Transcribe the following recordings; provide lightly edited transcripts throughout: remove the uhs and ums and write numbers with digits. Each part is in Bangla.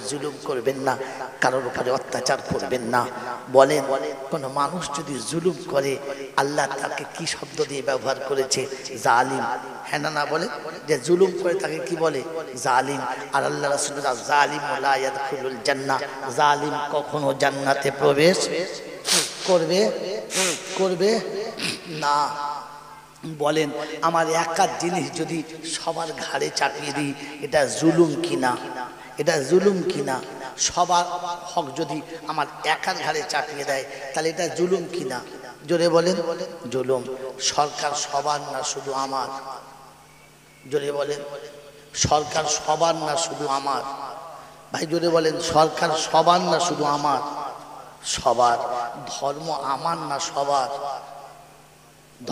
জুলুম করবেন না, কারোর উপরে অত্যাচার করবেন না। বলেন কোন মানুষ যদি জুলুম করে আল্লাহ তাকে কি শব্দ দিয়ে ব্যবহার করেছে? জালিম। হ্যাঁ না না বলে যে জুলুম করে তাকে কি বলে? জালিম। আর আল্লাহ রাসূল জালিম লা ইয়াদখুলুল জান্নাহ, জালিম কখনো জান্নাতে প্রবেশ করবে করবে না। বলেন আমার একার জিনিস যদি সবার ঘাড়ে চাপিয়ে দিই এটা জুলুম কিনা? এটা জুলুম কিনা? সবার হক যদি আমার একার ঘাড়ে চাপিয়ে দেয় তাহলে এটা জুলুম কিনা? জোরে বলেন। জুলুম। সরকার সবার না শুধু আমার? জোরে বলেন। সরকার সবার না শুধু আমার? ভাই জোরে বলেন। সরকার সবার না শুধু আমার? সবার। ধর্ম আমার না সবার?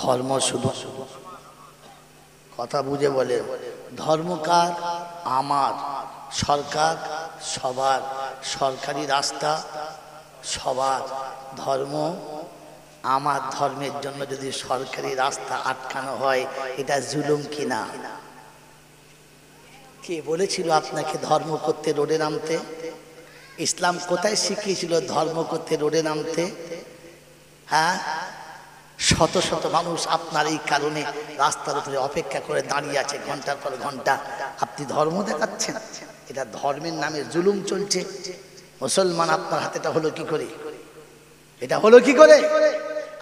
ধর্ম শুধু। কথা বুঝে বলেন। ধর্ম কার? আমার। সরকার সবার। সরকারি রাস্তা সবার। ধর্ম আমার। ধর্মের জন্য যদি সরকারি রাস্তা আটকানো হয় এটা জুলুম কিনা? কে বলেছিল আপনাকে ধর্ম করতে রোডে নামতে? ইসলাম কোথায় শিখিয়েছিল ধর্ম করতে রোডে নামতে? হ্যাঁ, শত শত মানুষ আপনার এই কারণে রাস্তার উপরে অপেক্ষা করে দাঁড়িয়ে আছে ঘন্টার পর ঘন্টা। আপনি ধর্ম দেখাচ্ছেন, এটা ধর্মের নামে জুলুম চলছে। মুসলমান আপনার হাতেটা হলো কি করে? এটা হলো কি করে?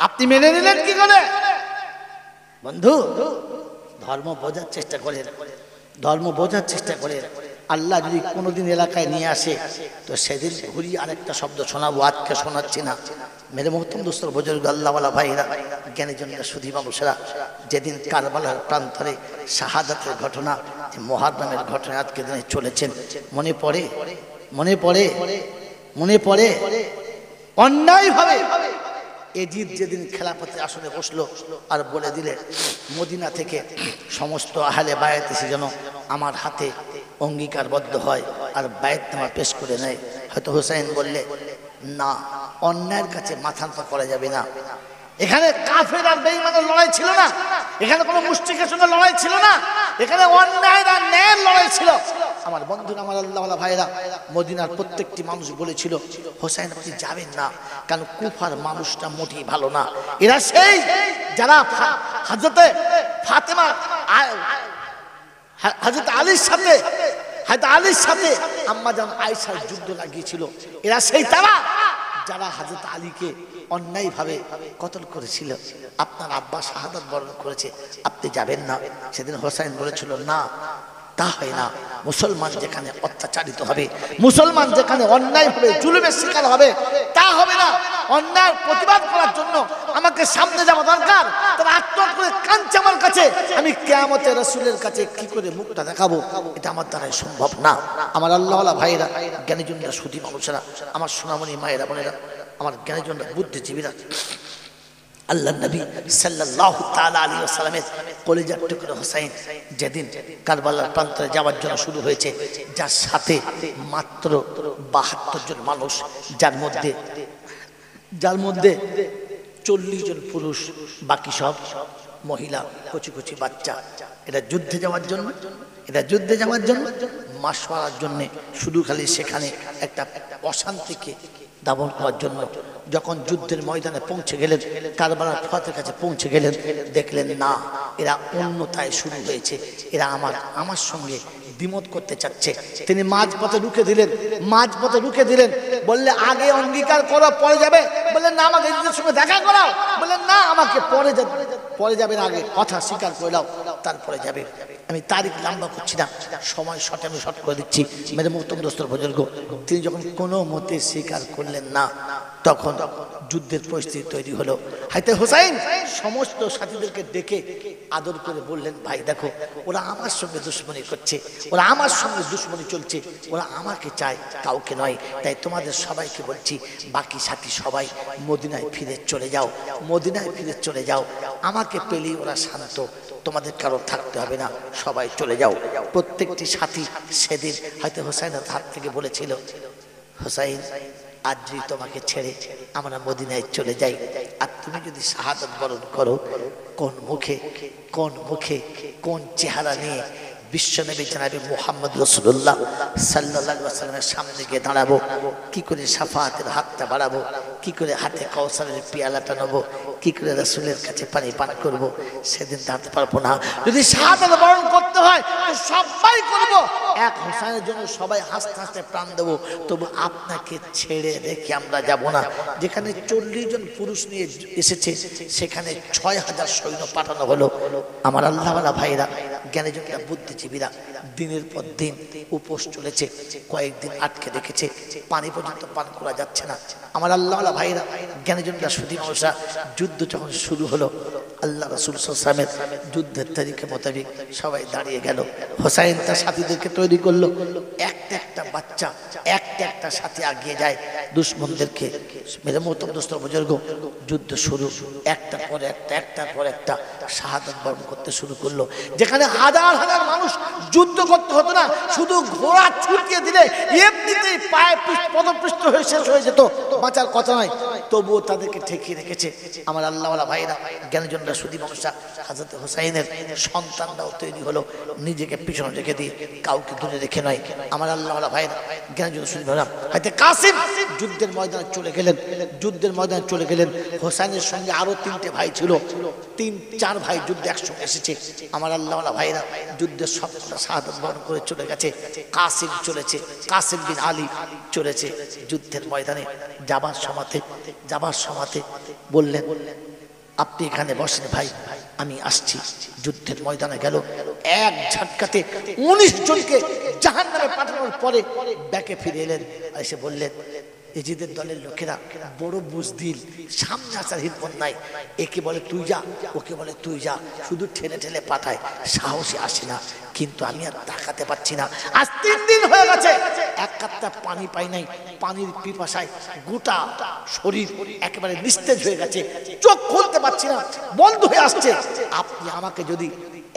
আপনি মেনে নিলেন কি করে? বন্ধু ধর্ম বোঝার চেষ্টা করেন, ধর্ম বোঝার চেষ্টা করেন। আল্লাহ যদি কোনোদিন এলাকায় নিয়ে আসে তো সেদিন ঘুরিয়ে আরেকটা শব্দ শোনাবো, আজকে শোনাচ্ছি না। মেরে মোহতম দোস্তর বুজুর্গ আল্লাহওয়ালা ভাইরা, জ্ঞানীজনরা, সুধী মানুষেরা, যেদিন কারবালার প্রান্তরে শাহাদাতের ঘটনা, মুহররমের ঘটনা আজকে দিনে চলেছেন, মনে পড়ে মনে পড়ে মনে পড়ে অন্যায়ভাবে এজিদ যেদিন খেলাফতের আসনে বসলো আর বলে দিলে মদিনা থেকে সমস্ত আহলে বায়াত এসে যেন আমার হাতে অঙ্গীকারবদ্ধ হয় আর বায়াতনামা পেশ করে নেয়। হয়তো হুসাইন বললে না, অন্যায়ের কাছে মাথা নত করা যাবে না। এখানে কাফের আর বেঈমানের লড়াই ছিল না, এখানে কোনো মুশরিকের সঙ্গে লড়াই ছিল না, এখানে অন্যায় আর ন্যায়ের লড়াই ছিল। আমার বন্ধুরা, আমার আল্লাহওয়ালা ভাইরা, মদিনার প্রত্যেকটি মানুষ বলেছিল হোসেন আপনি যাবেন না, কারণ কুফার মানুষটা মোটেই ভালো না। এরা সেই যারা হযরতে ফাতেমা হযরত আলীর সাথে আম্মা জান আয়েশার যুদ্ধ লাগিয়েছিল। এরা সেই তারা যারা হযরত আলীকে অন্যায়ভাবে কতল করেছিল। আপনার আব্বা শাহাদাত বরণ করেছে, আপনি যাবেন না। সেদিন হোসেন বলেছিল না, তা হয় না। মুসলমান যেখানে অত্যাচারিত হবে, মুসলমান যেখানে অন্যায়ভাবে জুলুমের শিকার হবে, তা হবে না। অন্যায়ের প্রতিবাদ করার জন্য আমাকে সামনে যাওয়া দরকার। তারা আত্মহত্যা করে কাঁদছে আমার কাছে, আমি কিয়ামতে রাসূলের কাছে কি করে মুখটা দেখাবো? এটা আমার দ্বারা সম্ভব না। আমার আল্লাহওয়ালা ভাইরা, জ্ঞানীজনরা, সুধী মানুষেরা, আমার সোনামণি মায়েরা, বোনেরা, আমার জ্ঞানীজনরা, বুদ্ধিজীবীরা, আল্লাহ নবী সাল্লাল্লাহু তাআলা আলাইহি ওয়াসাল্লামের কলিজার টুকরো হোসেন যেদিন কারবালার প্রান্তরে যাওয়ার জন্য শুরু হয়েছে, যার সাথে মাত্র ৭২ জন মানুষ, যার মধ্যে ৪০ জন পুরুষ, বাকি সব মহিলা, কচি কচি বাচ্চা। এটা যুদ্ধে যাওয়ার জন্য মাস মারার জন্য, শুধু খালি সেখানে একটা অশান্তিকে দাবন করার জন্য। যখন যুদ্ধের ময়দানে পৌঁছে গেলেন, কারবালার ফাতের কাছে পৌঁছে গেলেন, দেখলেন না, এরা অন্যতায় শুরু হয়েছে, এরা আমার সঙ্গে দ্বিমত করতে চাচ্ছে। তিনি মাঝপথে রুখে দিলেন, বললে আগে অঙ্গীকার করো পরে যাবে। বললেন না, আমাকে এদের সঙ্গে দেখা করাও। বললেন না, আমাকে পরে যাবেন, আগে কথা স্বীকার করে নাও, তারপরে যাবে। আমি তারিখ লম্বা করছি না, সময় আমি শর্ট করে দিচ্ছি। মেরে মোহতরম দোস্তর বুজুর্গ, তিনি যখন কোনো মতে স্বীকার করলেন না, তখন যুদ্ধের পরিস্থিতি তৈরি হলো। হাইতে হোসেন সমস্ত সাথীদেরকে ডেকে আদর করে বললেন, ভাই দেখো, ওরা আমার সঙ্গে দুশ্মনী করছে, ওরা আমার সঙ্গে দুশ্মনী চলছে, ওরা আমাকে চায়, কাউকে নয়। তাই তোমাদের সবাইকে বলছি, বাকি সাথী সবাই মদিনায় ফিরে চলে যাও। আমাকে পেলেই ওরা শান্ত, তোমাদের কারো থাকতে হবে না, সবাই চলে যাও। প্রত্যেকটি সাথী সেদিন হয়তো হোসেনের হাত থেকে বলেছিল, হোসেন আজ যদি তোমাকে ছেড়ে আমরা মদিনায় চলে যাই, আর তুমি যদি শাহাদাত বরণ করো, কোন মুখে কোন চেহারা নিয়ে বিশ্বনবী জনাবে মুহাম্মদ রাসূলুল্লাহ সাল্লাল্লাহু আলাইহি ওয়াসাল্লামের সামনে গিয়ে দাঁড়াবো, কি করে শাফাআতের হাতটা বাড়াবো, কি করে হাতে কাউসারের পেয়ালাটা নেবো, কি করে রাসূলের কাছে পানি পান করব, সেদিন দাঁড়াতে পারবো না। যদি শাহাদাত বরণ করতে হয় সবাই করব, এক হোসেনের জন্য সবাই হাসতে হাসতে প্রাণ দেবো, তবু আপনাকে ছেড়ে রেখে আমরা যাব না। যেখানে 40 জন পুরুষ নিয়ে এসেছে সেখানে 6000 সৈন্য পাঠানো হলো। আমার আল্লাহওয়ালা ভাইরা, জ্ঞানীজনরা, বুদ্ধিজীবীরা দিনের পর দিন উপোস চলেছে, কয়েকদিন আটকে রেখেছে, পানি পর্যন্ত পান করা যাচ্ছে না। আমার আল্লাহওয়ালা ভাইরা, জ্ঞানীজনরা, সুধী মানুষরা, যুদ্ধ যখন শুরু হলো, আল্লাহ রাসূল সাল্লাল্লাহু আলাইহি ওয়াসাল্লামের যুদ্ধের তারিখে মোতাবেক সবাই দাঁড়িয়ে গেল। হোসাইন তার সাথীদেরকে তৈরি করলো, একটা বাচ্চা একটা সাথে আগিয়ে যায় দুশমনদেরকে মেরে মোহতরম দোস্ত বুজুর্গ। যুদ্ধ শুরু, একটার পর একটা শাহাদাত বরণ করতে শুরু করলো। যেখানে হাজার হাজার মানুষ যুদ্ধ করতে হতো না, শুধু ঘোড়া ছুটিয়ে দিলে এমনিতেই পায়ে পদপৃষ্ঠ হয়ে শেষ হয়ে যেত, বাঁচার কথা নয়, তবুও তাদেরকে ঠেকিয়ে রেখেছে। আমার আল্লাহওয়ালা ভাইরা, জ্ঞানীজনরা, সুধী মানুষরা, হযরত হোসাইনের সন্তানরাও তৈরি হলো, নিজেকে পিছনে রেখে দিয়ে, কাউকে দূরে রেখে নয়। আমার আল্লাহওয়ালা ভাইরা, জ্ঞানীজন, সুধী ভাইরা, হয়তো কাসিম যুদ্ধের ময়দানে চলে গেলেন। হোসাইনের সঙ্গে আরো 3টে ভাই ছিল, 3-4 ভাই যুদ্ধে একসঙ্গে এসেছে। আমার আল্লাহওয়ালা ভাইরা, যুদ্ধের সবটা শাহাদাত বরণ করে চলে গেছে। কাসিম চলেছে, কাসিম বিন আলী চলেছে যুদ্ধের ময়দানে। যাবার সময়তে বললেন, আপনি এখানে বসেন ভাই, আমি আসছি। যুদ্ধের ময়দানে গেল, এক ঝটকাতে 19 জনকে জাহান্নামে পাঠানোর পরে ব্যাকে ফিরে এলেন। এসে বললেন, এজিদের দলের লোকেরা বড় বুজদিল, সামনে আসার হিম্মত নাই, একে বলে তুই যা, ওকে বলে তুই যা, শুধু ঠেলে ঠেলে পাঠায়, সাহসী আসে না। কিন্তু আমি আর তাকাতে পারছি না, আজ 3 দিন হয়ে গেছে, এক কাপটা পানি পাই নাই, পানির পিপাসায় গোটা শরীর একেবারে নিস্তেজ হয়ে গেছে, চোখ খুলতে পারছি না, বন্ধ হয়ে আসছে। আপনি আমাকে যদি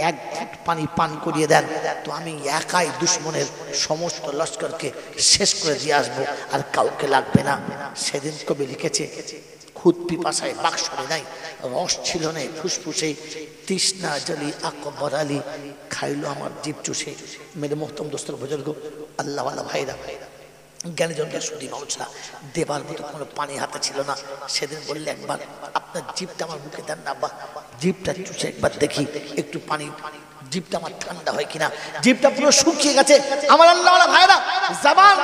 1 ঘট পানি পান করিয়ে দেন তো আমি একাই দুশমনের সমস্ত লস্করকে শেষ করে দিয়ে আসবো, আর কাউকে লাগবে না। সেদিন কবি লিখেছে, খুদ পিপাসায় বাক্সরে নাই, রস ছিল না ফুসফুসে, তৃষ্ণা জলি আকবর আলী, খাইলো আমার জিভ চুষে। মেরে মোহতরম দোস্তর বুজুর্গ, আল্লাহওয়ালা ভাইরা, জ্ঞানীজনরা, সুধী মানুষরা, দেবার মতো কোনো পানি হাতে ছিল না। সেদিন বললে, একবার আপনার জিভটা আমার মুখে দেন না আব্বা, জিভটা চুষে একবার দেখি একটু পানি, জিভটা আমার ঠান্ডা হয় কিনা। জিভটা পুরো শুকিয়ে গেছে। আমার আল্লাহওয়ালা ভাইরা, জবান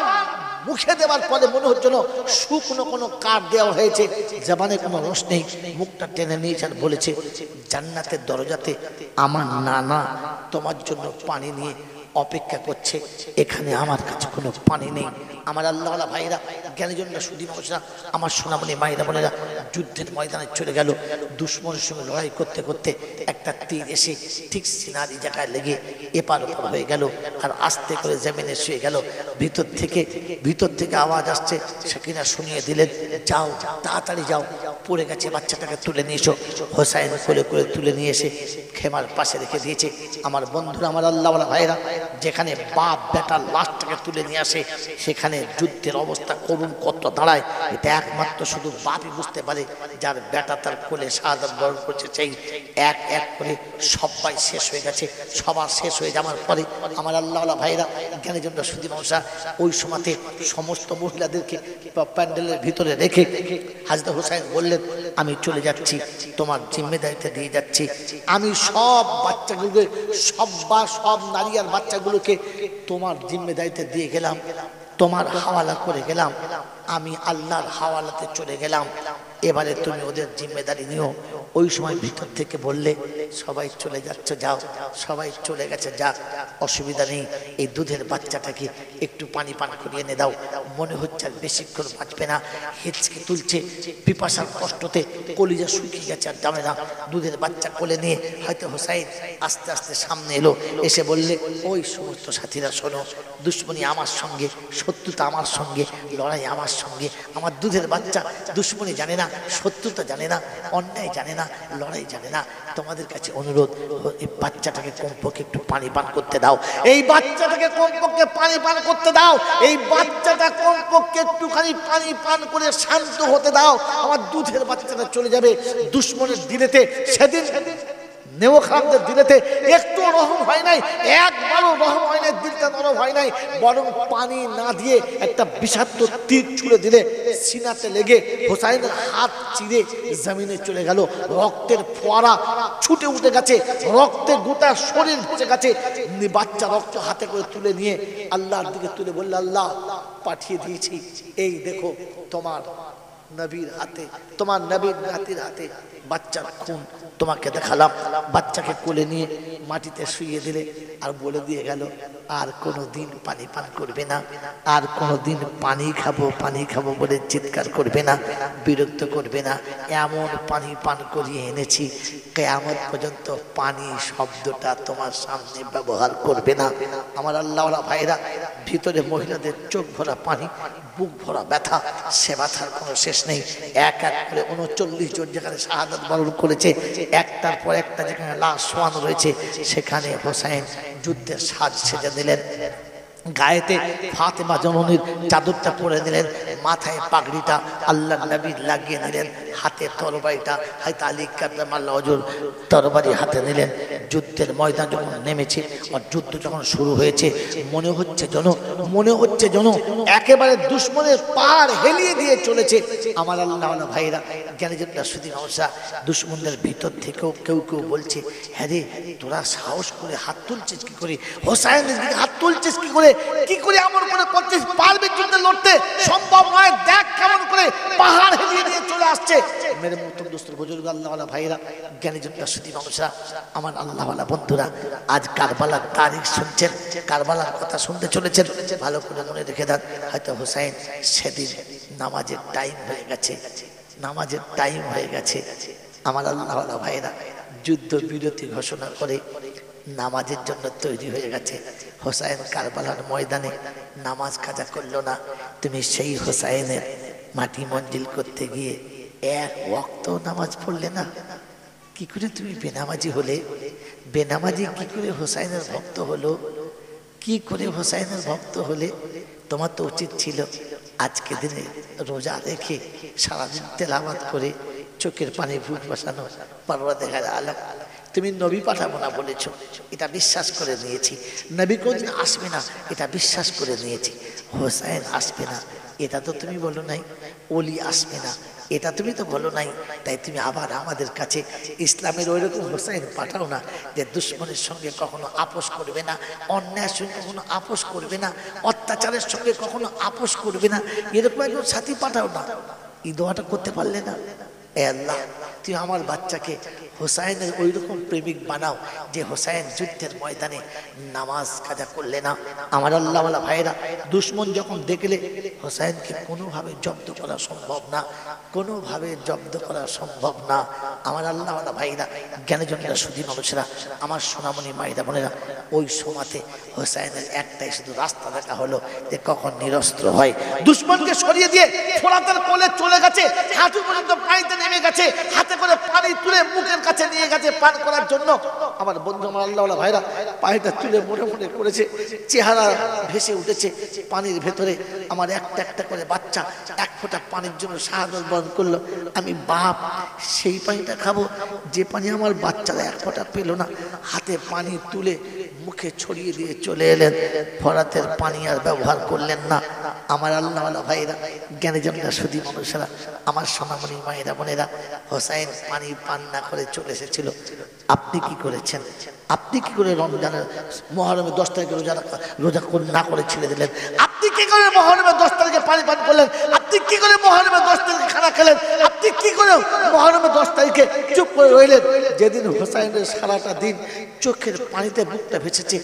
মুখে দেওয়ার পরে মনে হচ্ছে না শুকনো কোনো কাঠ দেওয়া হয়েছে, জবানে কোনো রস নেই। মুখটা টেনে নিয়েছে আর বলেছে, জান্নাতের দরজাতে আমার নানা তোমার জন্য পানি নিয়ে অপেক্ষা করছে, এখানে আমার কাছে কোনো পানি নেই। আমার আল্লাহওয়ালা ভাইরা, জ্ঞানীজনরা, সুধী মানুষরা, আমার সোনামণি মায়েরা বোনেরা, যুদ্ধের ময়দানে চলে গেল। দুশমনের সঙ্গে লড়াই করতে করতে একটা তীর এসে ঠিক সিনারি জায়গায় লেগে এপার ওপার হয়ে গেল, আর আস্তে করে জমিনে শুয়ে গেল। ভিতর থেকে আওয়াজ আসছে, সাকিনা শুনিয়ে দিলেন, যাও তাড়াতাড়ি যাও, পড়ে গেছে, বাচ্চাটাকে তুলে নিয়ে এসো। হোসাইন কোলে করে তুলে নিয়ে এসে খেমার পাশে রেখে দিয়েছে। আমার বন্ধুরা, আমার আল্লাহওয়ালা ভাইরা, যেখানে বাপ বেটার লাশটাকে তুলে নিয়ে আসে, সেখানে যুদ্ধের অবস্থা করুণ কত দাঁড়ায়, এটা একমাত্র শুধু বাপই বুঝতে পারে, যার বেটা তার কোলে শাহাদাত বরণ করছে। সেই এক এক করে সবাই শেষ হয়ে গেছে। সবার শেষ হয়ে যাওয়ার পরে আমার আল্লাহওয়ালা ভাইরা, জ্ঞানীজনরা, সুধী মানুষরা, ওই সময়তে সমস্ত মহিলাদেরকে প্যান্ডেলের ভিতরে রেখে হযরত হোসাইন বললেন, আমি চলে যাচ্ছি, তোমার জিম্মেদারিতে দিয়ে যাচ্ছি। আমি সব বাচ্চাগুলোকে, সব নারী আর বাচ্চাগুলোকে তোমার জিম্মেদারিতে দিয়ে গেলাম, তোমার হাওয়ালা করে গেলাম, আমি আল্লাহর হাওয়ালাতে চলে গেলাম, এবারে তুমি ওদের জিম্মেদারি নিও। ওই সময় ভিতর থেকে বললে, সবাই চলে যাচ্ছে, যাও, সবাই চলে গেছে, যাক, অসুবিধা নেই, এই দুধের বাচ্চাটাকে একটু পানি পান করিয়ে এনে দাও, মনে হচ্ছে আর বেশিক্ষণ বাঁচবে না, হেঁচকে তুলছে, পিপাসার কষ্টতে কলিজা শুকিয়ে গেছে, আর যাবে না। দুধের বাচ্চা কোলে নিয়ে হয়তো হোসাইন আস্তে আস্তে সামনে এলো, এসে বললে, ওই সমস্ত সাথীরা শোনো, দুশ্মনী আমার সঙ্গে, শত্রুতা আমার সঙ্গে, লড়াই আমার সঙ্গে। আমার দুধের বাচ্চা দুশ্মনী জানে না, শত্রুতা জানে না, অন্যায় জানে না, লড়াই জানে না। তোমাদের কাছে অনুরোধ, এই বাচ্চাটাকে কমপক্ষে একটু পানি পান করতে দাও, এই বাচ্চাটাকে কমপক্ষে পানি পান করতে দাও, এই বাচ্চাটা কমপক্ষে একটুখানি পানি পান করে শান্ত হতে দাও। আমার দুধের বাচ্চাটা চলে যাবে দুশ্মনের দিনেতে। সেদিন নেও খানদের দিলেতে একটু রহম হয় নাই, একবারও রহম হয় নাই, দিলটা নরম হয় নাই, বরং পানি না দিয়ে একটা বিষাক্ত তীর ছুঁড়ে দিলে সিনাতে লেগে হোসাইনের হাত চিরে জমিনে চলে গেল। রক্তের ফোয়ারা ছুটে উঠে গেছে, রক্তে গোটা শরীর ভেসে গেছে। বাচ্চা রক্ত হাতে করে তুলে নিয়ে আল্লাহর দিকে তুলে বলল, আল্লাহ পাঠিয়ে দিয়েছি, এই দেখো তোমার নবীর হাতে, তোমার নবীর নাতির হাতে বাচ্চার খুন তোমাকে দেখালাম। বাচ্চাকে কোলে নিয়ে মাটিতে শুইয়ে দিলে আর বলে দিয়ে গেল, আর কোনোদিন পানি পান করবে না, আর কোনোদিন পানি খাবো বলে চিৎকার করবে না, বিরক্ত করবে না। এমন পানি পান করিয়ে এনেছি, কিয়ামত পর্যন্ত পানি শব্দটা তোমার সামনে ব্যবহার করবে না। আমার আল্লাহওয়ালা ভাইরা, ভিতরে মহিলাদের চোখ ভরা পানি, বুক ভরা ব্যথা, সে ব্যথার কোনো শেষ নেই। এক এক করে 39 জন যেখানে শাহাদাত বরণ করেছে, একটার পর একটা যেখানে লাশ শোয়ানো রয়েছে, সেখানে হোসাইন যুদ্ধের সাজ সেজে দিলেন। গায়েতে ফাতেমা জননীর চাদরটা পরে নিলেন, মাথায় পাগড়িটা আল্লাহ নবীর লাগিয়ে নিলেন, হাতে তরবারিটা হাতে আলী কাররামাল্লাহু ওয়াজহুর তরবারি হাতে নিলেন। যুদ্ধের ময়দান যখন নেমেছে আর যুদ্ধ যখন শুরু হয়েছে, মনে হচ্ছে যেন একেবারে দুশমনের পাহাড় হেলিয়ে দিয়ে চলেছে। আমার আল্লাহওয়ালা ভাইরা, জ্ঞানীজনরা শুধু নওশা, দুশমনদের ভিতর থেকেও কেউ বলছে, হ্যাঁ রে, তোরা সাহস করে হাত তুলছিস কি করে, হোসাইনের দিকে হাত তুলছিস কি করে এমন করে করছিস, পারবে যুদ্ধে লড়তে? সম্ভব নয়। দেখ কেমন করে পাহাড় হেলিয়ে দিয়ে চলে আসছে। মেরে মুহতরম দোস্তর বুজুর্গ আল্লাহওয়ালা ভাইরা, জ্ঞানীজনরা শুধু নওশা, আমার আল্লাহওয়ালা বন্ধুরা, আজ কারবালার তারিখ শুনছেন, কারবালার কথা শুনতে চলেছেন, ভালো করে মনে রেখে দেন। হয়তো হোসাইন সেদিন নামাজের টাইম হয়ে গেছে। আমার আল্লাহওয়ালা ভাইরা যুদ্ধ বিরতি ঘোষণা করে নামাজের জন্য তৈরি হয়ে গেছে। হোসাইন কারবালার ময়দানে নামাজ কাজা করলো না। তুমি সেই হোসাইনের মাটি মঞ্জিল করতে গিয়ে এক ওয়াক্ত নামাজ পড়লে না। কি করে তুমি বেনামাজি হলে? বেনামাজি কি করে হোসাইনের ভক্ত হলো? কি করে হোসাইনের ভক্ত হলে? তোমার তো উচিত ছিল আজকে দিনে রোজা রেখে সারাদিন তেলাওয়াত করে চোখের পানি ফুট বসানো, পরওয়ারদিগার আলম, তুমি নবী পাঠাবো না বলেছো, এটা বিশ্বাস করে নিয়েছি। নবী কোনদিন আসবে না, এটা বিশ্বাস করে নিয়েছি। হোসাইন আসবে না, এটা তো তুমি বলো নাই। ওলি আসবে না, এটা তুমি তো বলো নাই। তাই তুমি আবার আমাদের কাছে ইসলামের ওই রকম হোসাইন পাঠাও না, যে দুশ্মনের সঙ্গে কখনো আপোষ করবে না, অন্যায়ের সঙ্গে কখনো আপোষ করবে না, অত্যাচারের সঙ্গে কখনো আপোষ করবে না, এরকম একজন সাথী পাঠাও না। এই দোয়াটা করতে পারলে না? এ আল্লাহ, তুই আমার বাচ্চাকে হোসাইনের ওই রকম প্রেমিক বানাও যে হোসাইন যুদ্ধের ময়দানে নামাজ কাজা করলে না। আমার আল্লাহওয়ালা ভাইরা, দুশ্মন যখন দেখলে হোসাইনকে কোনোভাবে জব্দ করা সম্ভব না, কোনোভাবে জব্দ করা সম্ভব না। আমার আল্লাহওয়ালা ভাইরা, জ্ঞানীজনরা শুধু মানুষেরা, আমার সোনামণি মায়েরা বোনেরা, ওই সময়তে হোসাইনের একটাই শুধু রাস্তা দেখা হলো যে কখন নিরস্ত্র হয়। দুশ্মনকে সরিয়ে দিয়ে ফোরাতের কোলে চলে গেছে, হাঁটু পর্যন্ত পানিতে নেমে গেছে, হাতে করে পানি তুলে মুখের কাছে নিয়ে গেছে পান করার জন্য। আমার বন্ধু, আমার আল্লাহওয়ালা ভাইরা, পানিটা তুলে মনে করেছে, চেহারা ভেসে উঠেছে পানির ভেতরে। আমার একটা একটা করে বাচ্চা এক ফোঁটা পানির জন্য শাহাদাত বরণ করলো। আমি বাপ, সেই পানিটা খাবো যে পানি আমার বাচ্চারা এক ফোঁটা পেল না। হাতে পানি তুলে মুখে ছড়িয়ে দিয়ে চলে এলেন, ফরাতের পানি আর ব্যবহার করলেন না। আমার আল্লাহওয়ালা ভাইরা, জ্ঞানীজনরা শুধু মানুষেরা, আমার সোনামণি মায়েরা বোনেরা, হোসাইন পানি পান না করে চলে এসেছিল। আপনি কি করেছেন? আপনি কি করে রমজানের মুহররমের 10 তারিখে রোজা না করে ছেড়ে দিলেন? আপনি কি করে মুহররমের 10 তারিখে পানি পান করলেন? আপনি কি করে মুহররমের 10 তারিখে খানা খেলেন? আপনি কি করে মুহররমের 10 তারিখে চুপ করে রইলেন? যেদিন হোসাইনের সারাটা দিন চোখের পানিতে বুকটা ভেসেছে,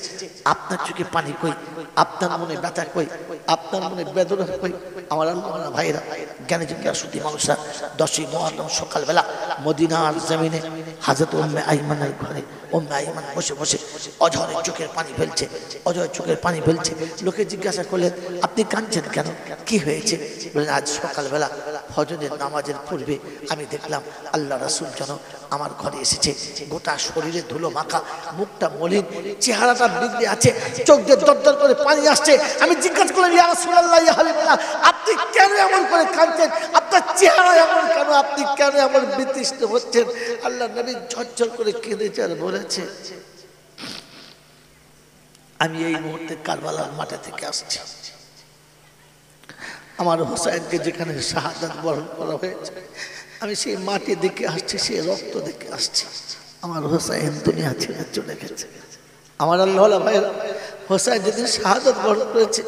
আপনার চোখে পানি কই? আপনার মনে ব্যথা কই? আপনার মনে বেদনা কই? আমার আল্লাহওয়ালা ভাইরা, জ্ঞানীজনরা শুধু মানুষরা, 10ই মুহররম সকালবেলা মদিনার জমিনে হযরত উম্মে আইমানের ঘরে উম্মে আইমান বসে বসে অঝরে চোখের পানি ফেলছে, অঝরে চোখের পানি ফেলছে। লোকে জিজ্ঞাসা করলেন, আপনি কাঁদছেন কেন? কি হয়েছে? বললেন, আজ সকালবেলা ফজরের নামাজের পূর্বে আমি দেখলাম আল্লাহ রাসূল যেন আমার ঘরে এসেছে, গোটা শরীরে ধুলো মাখা, মুখটা মলিন, চেহারাটা বিগড়ে আছে, চোখ দিয়ে দরদর করে পানি আসছে। আমি জিজ্ঞাসা করলাম, ইয়া রাসূলুল্লাহ, ইয়া হাবিবাল্লাহ, আপনি কেন এমন করে কাঁদছেন? আপনার চেহারা এমন কেন? আপনি কেন এমন বিতৃষ্ণ হচ্ছেন? আল্লাহ নবী ঝরঝর করে কেঁদেছে আর বলেছে, আমি এই মুহূর্তে কারবালার মাঠে থেকে আসছি। আমার হোসাইনকে যেখানে শাহাদাত বরণ করা হয়েছে, আমি সেই মাটি দেখে আসছি, সেই রক্ত দেখে আসছি। আমার হোসাইন দুনিয়া ছেড়ে চলে গেছে। আমার আল্লাহ ভাইরা, হোসাইন যেদিন শাহাদাত বরণ করেছে,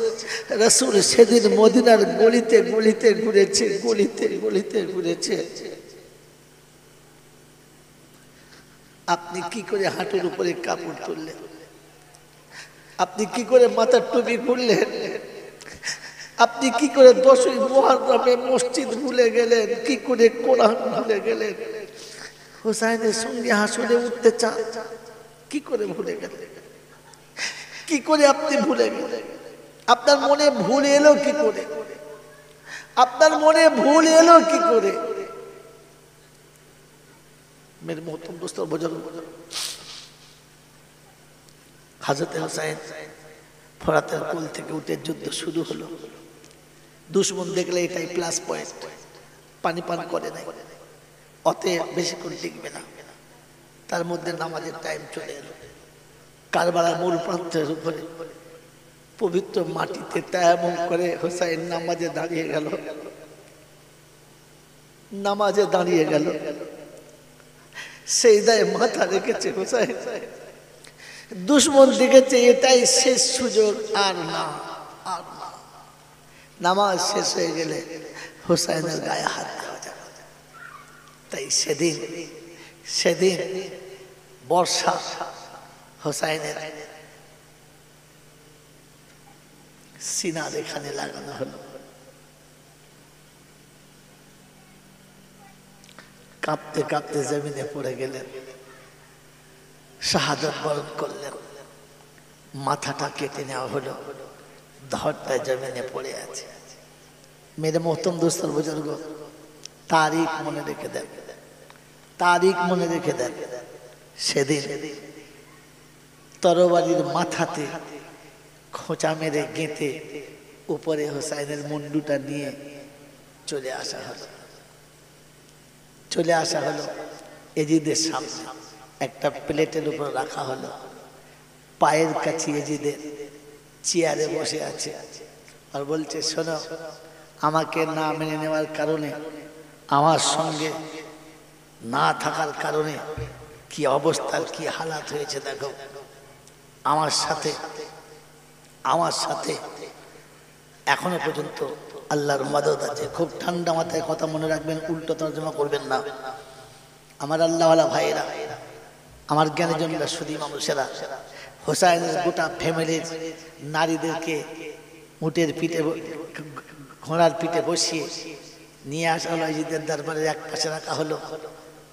রাসূল সেদিন মদিনার গলিতে গলিতে ঘুরেছে, গলিতে গলিতে ঘুরেছে। আপনি কি করে হাঁটুর উপরে কাপড় তুললেন? আপনি কি করে মাথার টুপি খুললেন? আপনি কি করে 10ই মুহররমে মসজিদ ভুলে গেলেন? কি করে কোরআন ভুলে গেলেন? হোসাইনের সঙ্গে হাসরে উঠতে চান, কি করে ভুলে গেলেন? কি করে আপনি ভুলে গেলেন? আপনার মনে ভুল এলো কি করে? আপনার মনে ভুল এলো কি করে? মেরে মোহতরম দোস্ত বুজুর্গ, হযরত হোসেন ফরাতের কোল থেকে উঠে যুদ্ধ শুরু হলো। দুশমন দেখলে এটাই প্লাস পয়েন্ট, পানি পান করে নাই, অতএব বেশিক্ষণ টিকবে না। তার মধ্যে নামাজের টাইম চলে এলো। কারবালার মূল প্রান্তের উপরে পবিত্র মাটিতে তায়াম্মুম করে হোসেন নামাজে দাঁড়িয়ে গেল। নামাজে দাঁড়িয়ে গেল, সেজদায় মাথা রেখেছে হোসেন। দুশমন দেখেছে এটাই শেষ সুযোগ, আর না, আর না। নামাজ শেষ হয়ে গেলে হোসেনের গায়ে হাত দেওয়া যাবে। তাই সেদিন বর্ষা হোসেনের সিনার এখানে লাগানো হলো। কাঁপতে কাঁপতে জমিনে পড়ে গেলেন, শাহাদাত বরণ করলেন। মাথাটা কেটে নেওয়া হলো, ধরটা জমিনে পড়ে আছে। মেরে মোহতরম দোস্তর বুজুর্গ, তারিখ মনে রেখে দেন, তারিখ মনে রেখে দেন। সেদিন তরবারির মাথাতে খোঁচা মেরে গেঁথে উপরে হোসাইনের মুন্ডুটা নিয়ে চলে আসা হলো। চলে আসা হলো এজিদের সামনে, একটা প্লেটের উপর রাখা হলো। পায়ের কাছে এজিদের চেয়ারে বসে আছে আর বলছে, শোনো, আমাকে না মেনে নেওয়ার কারণে, আমার সঙ্গে না থাকার কারণে কি অবস্থার কি হালাত হয়েছে দেখো। আমার সাথে এখনো পর্যন্ত আল্লাহর মদদ আছে। খুব ঠান্ডা মাথায় কথা মনে রাখবেন, উল্টো তর্জমা করবেন না। আমার আল্লাহওয়ালা ভাইয়েরা, আমার জ্ঞানীজনরা, সুধী মানুষেরা, হোসাইনের গোটা ফ্যামিলির নারীদেরকে উটের পিঠে, ঘোড়ার পিঠে বসিয়ে নিয়ে আসা হলো। এজিদের দরবারের এক পাশে রাখা হলো,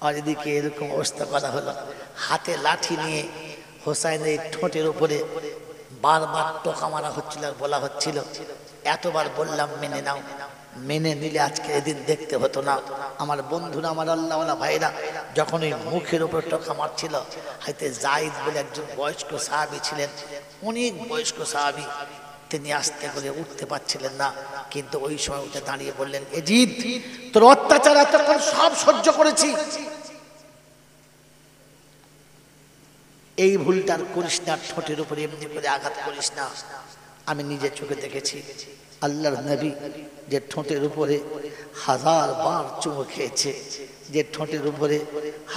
আর এদিকে এরকম অবস্থা করা হলো। হাতে লাঠি নিয়ে হোসাইনের ঠোঁটের উপরে বারবার টোকা মারা হচ্ছিল আর বলা হচ্ছিল, এতবার বললাম মেনে নাও, মেনে নিলে আজকে এদিন দেখতে হতো না। আমার বন্ধুরা, আমার আল্লাহওয়ালা ভাইরা, যখন ওই মুখের উপর টোকা মারছিল, হাইতে জাইদ বলে একজন বয়স্ক সাহাবী ছিলেন, অনেক বয়স্ক সাহাবী, তিনি আস্তে করে উঠতে পারছিলেন না। কিন্তু ওই সময় উঠে দাঁড়িয়ে বললেন, এজিদ, তোর অত্যাচার এতক্ষণ সব সহ্য করেছি, এই ভুলটার করিস না, ঠোঁটের উপরে এমনি করে আঘাত করিস না। আমি নিজে চোখে দেখেছি আল্লাহর নবী যে ঠোঁটের উপরে 1000 বার চুমু খেয়েছে, যে ঠোঁটের উপরে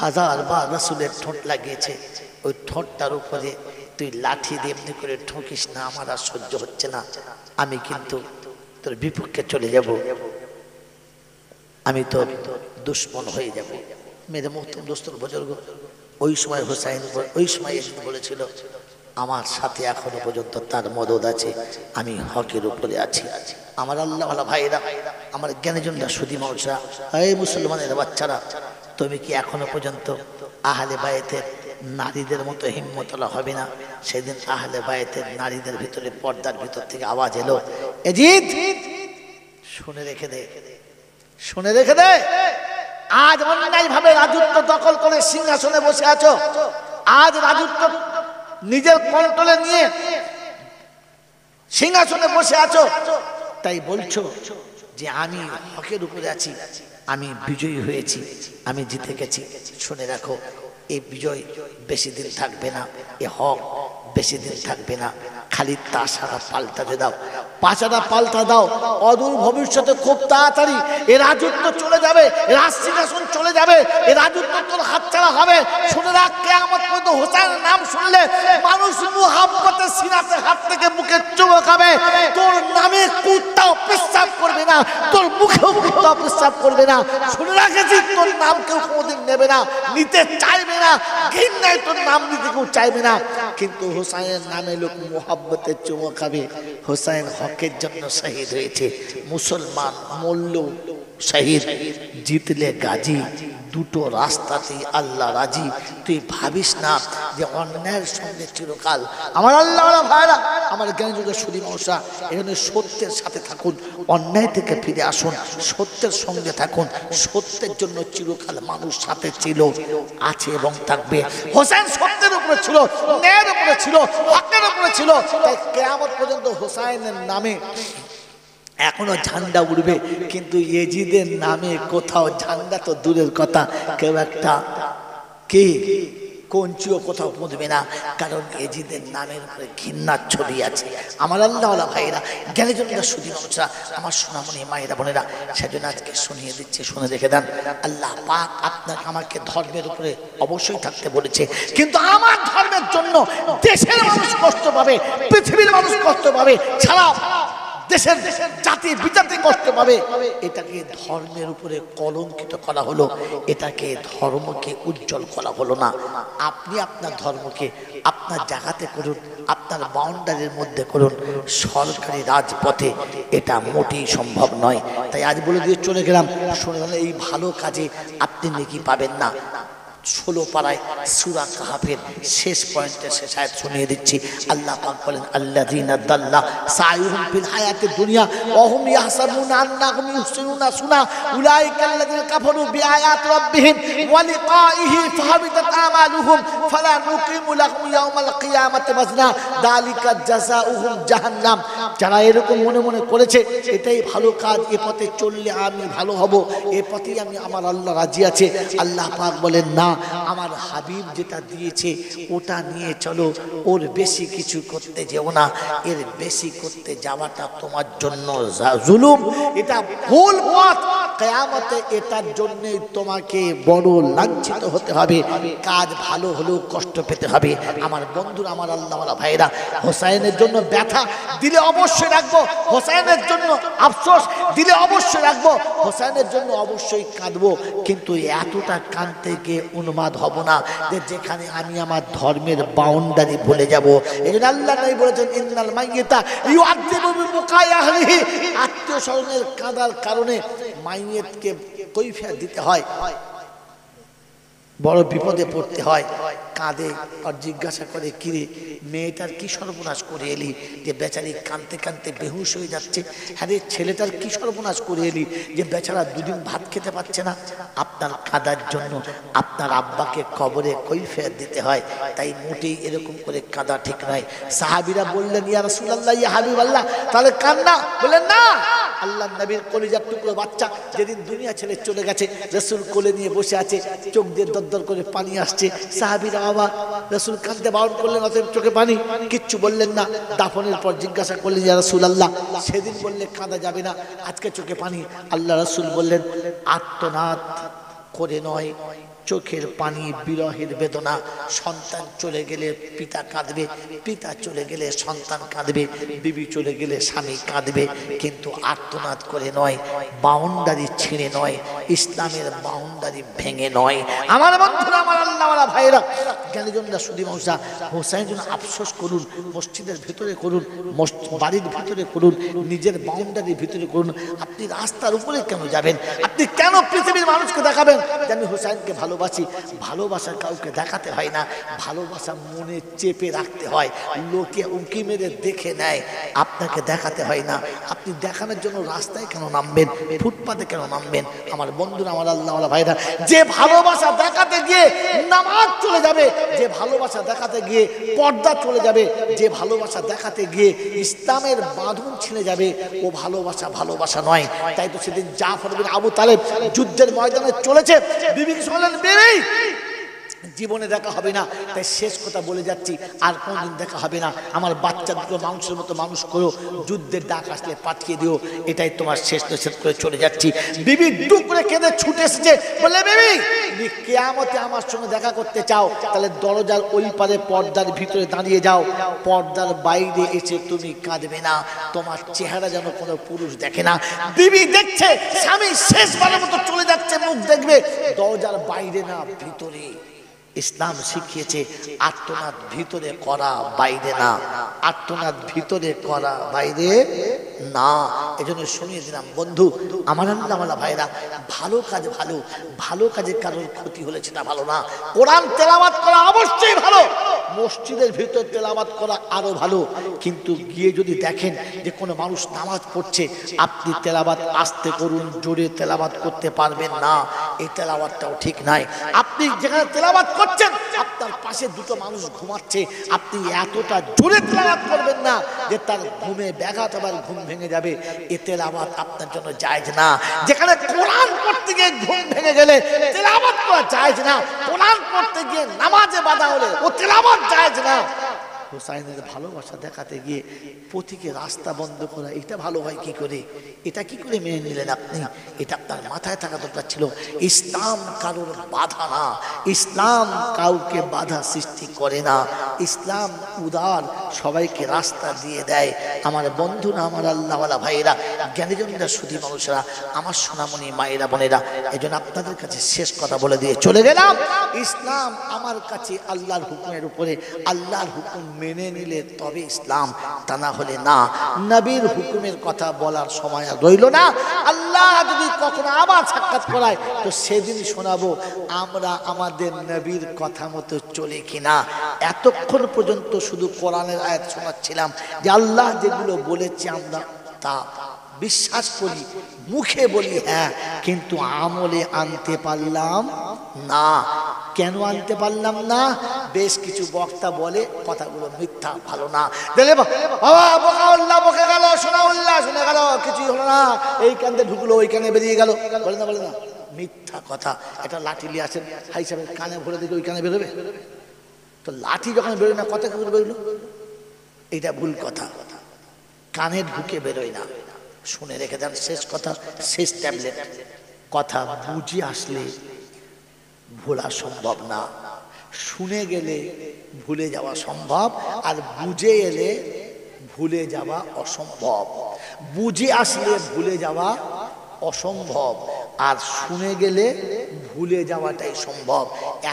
1000 বার রাসূলের ঠোঁট লাগিয়েছে, ওই ঠোঁটটার উপরে তুই লাঠি দিয়ে এমনি করে ঠকিস না, আমার আর সহ্য হচ্ছে না। আমি কিন্তু তোর বিপক্ষে চলে যাব, আমি তো দুশ্মন হয়ে যাব। মেরে মোহতরম দোস্তর বুজুর্গ, ওই সময় হোসাইন, ওই সময় বলেছিল, আমার সাথে এখনো পর্যন্ত তার মদদ আছে, আমি হকের উপরে আছি। আমার আল্লাহওয়ালা ভাইরা, আমার জ্ঞানীজনরা, সুধী মানুষরা, এই মুসলমানের বাচ্চারা, তুমি কি এখনো পর্যন্ত আহলে বায়েতের নারীদের মতো হিম্মতলা হবে না? সেদিন আহলে বায়েতের নারীদের ভিতরে পর্দার ভিতর থেকে আওয়াজ এলো, এজিদ, শুনে রেখে দে, শুনে রেখে দে, আজ অন্যায় ভাবে রাজত্ব দখল করে সিংহাসনে বসে আছো, আজ রাজত্ব নিজের কন্ট্রোলে নিয়ে সিংহাসনে বসে আছো, তাই বলছো যে আমি হকের উপরে আছি, আমি বিজয়ী হয়েছি, আমি জিতে গেছি। শুনে রাখো, এই বিজয় বেশি দিন থাকবে না, এ হক বেশি দিন থাকবে না। খালি তাছাড়া পাল্টাতে দাও, পাছাড়া পাল্টা দাও, অদূর ভবিষ্যতে খুব তাড়াতাড়ি এ রাজত্ব চলে যাবে, রাজ সিংহাসন চলে যাবে, এ রাজত্ব তোর হাতছাড়া হবে। শুনে রাখ, কিয়ামত পর্যন্ত হোসেনের নাম শুনলে মানুষ মুহাব্বতে সিনাতে হাত থেকে মুখে চুমো খাবে। তোর নামে কুত্তাও পেশাব করবে না, তোর মুখেও কুত্তাও পেশাব করবে না। শুনে রাখেছি, তোর নাম কেউ কোনোদিন নেবে না, নিতে চাইবে না, ঘৃণায় তোর নাম নিতে কেউ চাইবে না। কিন্তু হোসেনের নামে লোক মুহাব্বতে চুমো খাবে। হোসেন হকের জন্য শহীদ হয়েছে, মুসলমান মরল শহীদ, জিতলে গাজী। দুটো রাস্তাতেই আল্লাহ রাজি। তুই ভাবিস না যে অন্যায়ের সঙ্গে চিরকাল। আমার আল্লাহ ভাইরা, আমার জ্ঞানী যুগের সুদী মশা, এখানে সত্যের সাথে থাকুন, অন্যায় থেকে ফিরে আসুন, সত্যের সঙ্গে থাকুন। সত্যের জন্য চিরকাল মানুষ সাথে ছিল, আছে এবং থাকবে। হোসেন সত্যের উপরে ছিল, ন্যায়ের উপরে ছিল, হকের উপরে ছিল। তাই কিয়ামত পর্যন্ত হোসেনের নামে এখনো ঝান্ডা উড়বে, কিন্তু ইয়েজিদের নামে কোথাও ঝান্ডা তো দূরের কথা, কেউ একটা কে কঞ্চিও কোথাও পৌঁছবে না, কারণ ইয়েজিদের নামের উপরে ঘৃণার ছবি আছে। আমার আল্লাহওয়ালা ভাইরা, জ্ঞানীজনরা সুদী মানুষরা, আমার সোনামণি মায়েরা বোনেরা, সেজন্য আজকে শুনিয়ে দিচ্ছে, শুনে রেখে দেন। আল্লাহ পাক আপনাকে আমাকে ধর্মের উপরে অবশ্যই থাকতে বলেছে, কিন্তু আমার ধর্মের জন্য দেশের মানুষ কষ্ট পাবে, পৃথিবীর মানুষ কষ্ট পাবে, ছাড়া দেশের জাতি বিজাতি কষ্ট পাবে। এটাকে ধর্মের উপরে কলঙ্কিত করা হলো, এটাকে ধর্মকে উজ্জ্বল করা হলো না। আপনি আপনার ধর্মকে আপনার জায়গাতে করুন, আপনার বাউন্ডারির মধ্যে করুন, সরকারি রাজপথে এটা মোটেই সম্ভব নয়। তাই আজ বলে দিয়ে চলে গেলাম, শুনে এই ভালো কাজে আপনি নেকি পাবেন না। 16 পারায় সূরা কাহফের শেষ পয়েন্টে শেষ আয়াত শুনিয়ে দিচ্ছি। আল্লাহ পাক বলেন, আল্লাযীনা দাল্লা সায়ুহুম ফিল হায়াতিদ দুনিয়া ওয়া হুম ইয়াহসাবুনা আন্নাহুম ইহসিনুনা সুনা উলাইকা আল্লাযীনা কাফারু বিআয়াতি রাব্বিহিম ওয়া লিকাইহি ফাহাবিতাত আমালুহুম ফালা নুকিমু লাহুম ইয়াওমাল কিয়ামাতি ওয়াজনা যালিকা জাযাউহুম জাহান্নাম। যারা এরকম মনে মনে করেছে এটাই ভালো কাজ, এ পথে চললে আমি ভালো হব, এ পথেই আমি আমার আল্লাহ রাজি আছে, আল্লাহ পাক বলেন না, আমার হাবিব যেটা দিয়েছে ওটা নিয়ে চলো, ওর বেশি কিছু করতে যেও না, এর বেশি করতে যাওয়াটা তোমার জন্য জুলুম, এটা ভুল পথ। কিয়ামতে এটার জন্য তোমাকে বড় লাঞ্ছিত হতে হবে, কাজ ভালো হলেও কষ্ট পেতে হবে। আমার বন্ধুরা, আমার আল্লাহওয়ালা ভাইরা, হোসেনের জন্য ব্যথা দিলে অবশ্যই রাখবো, হোসেনের জন্য আফসোস দিলে অবশ্যই রাখবো, হোসেনের জন্য অবশ্যই কাঁদবো, কিন্তু এতটা কাঁদতে গিয়ে উন্মাদ হব না যে যেখানে আমি আমার ধর্মের বাউন্ডারি ভুলে যাব। এজন্য আল্লাহ নবী বলেছেন, ইন্নাল মাইয়িতা ইউআযযিবু বিবুকাই আহলিহি। আত্মীয় স্বজনের কাঁদার কারণে মাইয়িতকে কৈফিয়ত দিতে হয়, বড় বিপদে পড়তে হয়। কাঁদে আর জিজ্ঞাসা করে, কিরে মেয়েটার কি সর্বনাশ করে এলি যে বেচারি কাঁদতে কাঁদতে বেহুশ হয়ে যাচ্ছে? হ্যাঁ রে, ছেলেটার কি সর্বনাশ করে এলি যে বেচারা দুদিন ভাত খেতে পারছে না? আপনার কাঁদার জন্য আপনার আব্বাকে কবরে কৈফিয়ত দিতে হয়, তাই মোটেই এরকম করে কাঁদা ঠিক নয়। সাহাবীরা বললেন, ইয়া রাসূলুল্লাহ, ইয়া হাবিবাল্লাহ, তাহলে কান্না? বললেন না, আল্লাহ নবীর কলিজার টুকরো বাচ্চা যেদিন দুনিয়া ছেড়ে চলে গেছে, রাসূল কোলে নিয়ে বসে আছে, চোখ দিয়ে দরদর করে পানি আসছে। সাহাবীরা বাবা, রাসূল কাঁদতে বারণ করলেন, অতএব চোখে পানি, কিচ্ছু বললেন না। দাফনের পর জিজ্ঞাসা করলেন, ইয়া রাসূলুল্লাহ, সেদিন বললে কাঁদা যাবে না, আজকে চোখে পানি। আল্লাহ রাসূল বললেন, আত্মনাদ করে নয়, চোখের পানি বিরহের বেদনা। সন্তান চলে গেলে পিতা কাঁদবে, পিতা চলে গেলে সন্তান কাঁদবে, বিবি চলে গেলে স্বামী কাঁদবে, কিন্তু আর্তনাদ করে নয়, বাউন্ডারি ছিঁড়ে নয়, ইসলামের বাউন্ডারি ভেঙে নয়। আমার বন্ধুরা, আমার আল্লাহওয়ালা ভাইরা, জ্ঞানীজনরা সুদী মৌসা, হোসেনের জন্য আফসোস করুন, মসজিদের ভিতরে করুন, বাড়ির ভিতরে করুন, নিজের বাউন্ডারির ভিতরে করুন। আপনি রাস্তার উপরে কেন যাবেন? আপনি কেন পৃথিবীর মানুষকে দেখাবেন যে আমি হোসেনকে ভালো ভালোবাসি, ভালোবাসা কাউকে দেখাতে হয় না, ভালোবাসা মনে চেপে রাখতে হয়। লোকে উঁকি মেরে দেখে নেয়, আপনাকে দেখাতে হয় না। আপনি দেখানোর জন্য রাস্তায় কেন নামবেন, ফুটপাতে কেন নামবেন? আমার বন্ধুরা, আমার আল্লাহওয়ালা ভাইরা, যে ভালোবাসা দেখাতে গিয়ে নামাজ চলে যাবে, যে ভালোবাসা দেখাতে গিয়ে পর্দা চলে যাবে, যে ভালোবাসা দেখাতে গিয়ে ইসলামের বাঁধন ছিঁড়ে যাবে, ও ভালোবাসা ভালোবাসা নয়। তাই তো সেদিন জাফর বিন আবু তালেব যুদ্ধের ময়দানে চলেছে, বিবি বললেন, বিবি জীবনে দেখা হবে না, তাই শেষ কথা বলে যাচ্ছি, আর কোনদিন দেখা হবে না। আমার বাচ্চা দুটো মানুষের মতো মানুষ করো, যুদ্ধের ডাক আসলে পাঠিয়ে দিও, এটাই তোমার শেষ নিষেধ করে চলে যাচ্ছি। বিবি ডুক করে কেঁদে ছুটে এসেছে, বলে, বিবি তুমি কিয়ামতে আমার সঙ্গে দেখা করতে চাও, তাহলে দরজার ওই পারে পর্দার ভিতরে দাঁড়িয়ে যাও, পর্দার বাইরে এসে তুমি কাঁদবে না, তোমার চেহারা যেন কোনো পুরুষ দেখে না। বিবি দেখছে স্বামী শেষবারের মতো চলে যাচ্ছে, মুখ দেখবে, দরজার বাইরে না ভিতরে। ইসলাম শিখিয়েছে আত্মনাদ ভিতরে করা, বাইরে না। আত্মনাদ ভিতরে করা, বাইরে না। এজন্য শুনিয়ে দিলাম বন্ধু, আমার আল্লাহওয়ালা ভাইরা, ভালো কাজ ভালো, ভালো কাজে কারোর ক্ষতি হলে সেটা ভালো না। কোরআন তেলাওয়াত করা অবশ্যই ভালো, মসজিদের ভিতর তেলাওয়াত করা আরো ভালো, কিন্তু গিয়ে যদি দেখেন যে কোনো মানুষ নামাজ পড়ছে, আপনি তেলাওয়াত আস্তে করুন, জোরে তেলাওয়াত করতে পারবেন না, এই তেলাওয়াতটাও ঠিক নাই। আপনি যেখানে তেলাওয়াত করছেন, আপনার পাশে দুটো মানুষ ঘুমাচ্ছে, আপনি এতটা জোরে তেলাওয়াত করবেন না যে তার ঘুমে ব্যাঘাত আবার ঘুম ভেঙে যাবে, এ তেলাওয়াত আপনার জন্য জায়েজ না। যেখানে কোরআন পড়তে গিয়ে ঘুম ভেঙে গেলে তেলাওয়াত করা জায়েজ না, কোরআন পড়তে গিয়ে নামাজে বাধা হলে ও তেলাওয়াত জায়েজ না। হুসাইনের ভালোবাসা দেখাতে গিয়ে পথিকে রাস্তা বন্ধ করা, এটা ভালো হয় কি করে? এটা কি করে মেনে নিলেন আপনি? এটা আপনার মাথায় থাকা দরকার ছিল। ইসলাম কারোর বাধা না, ইসলাম কাউকে বাধা সৃষ্টি করে না, ইসলাম উদার, সবাইকে রাস্তা দিয়ে দেয়। আমার বন্ধুরা, আমার আল্লাহওয়ালা ভাইয়েরা, জ্ঞানীজনরা, সুধী মানুষেরা, আমার সোনামণি মায়েরা, বোনেরা, এই জন্য আপনাদের কাছে শেষ কথা বলে দিয়ে চলে গেলাম। ইসলাম আমার কাছে আল্লাহর হুকুমের উপরে, আল্লাহর হুকুম মেনে নিলে তবে ইসলাম, তা না হলে না। নবীর হুকুমের কথা বলার সময় আর রইল না। আল্লাহ যদি কখনো আবার সাক্ষাৎ করায়, তো সেদিন শোনাবো আমরা আমাদের নবীর কথা মতো চলে কিনা। এতক্ষণ পর্যন্ত শুধু কোরআনের আয়াত শোনাচ্ছিলাম, যে আল্লাহ যেগুলো বলেছে আমরা তা বিশ্বাস করি, মুখে বলি হ্যাঁ, কিন্তু আমলে আনতে পারলাম না। কেন আনতে পারলাম না? বেশ কিছু বক্তা বলে কথাগুলো মিথ্যা, ভালো না। দেখলে বাবা বোকা উল্লাহ বকে গেল, শোনা উল্লাহ শুনে গেল, কিছুই হলো না, এই কান্দে ঢুকলো ওই কানে বেরিয়ে গেল, বলে না, বলে না, মিথ্যা কথা। এটা লাঠি নিয়ে আসেন, হাই সাহেবের কানে ভরে দেখে ওই কানে বেরোবে? তো লাঠি যখন বেরোয় না, কথা কি করে বেরোলো? এটা ভুল কথা, কানে ঢুকে বেরোয় না। শুনে রেখে দেন, শেষ কথা, শেষ ট্যাবলেট। কথা বুঝে আসলে ভোলা সম্ভব না, শুনে গেলে ভুলে যাওয়া সম্ভব, আর বুঝে এলে ভুলে যাওয়া অসম্ভব। বুঝে আসলে ভুলে যাওয়া অসম্ভব, আর শুনে গেলে ভুলে যাওয়াটাই সম্ভব।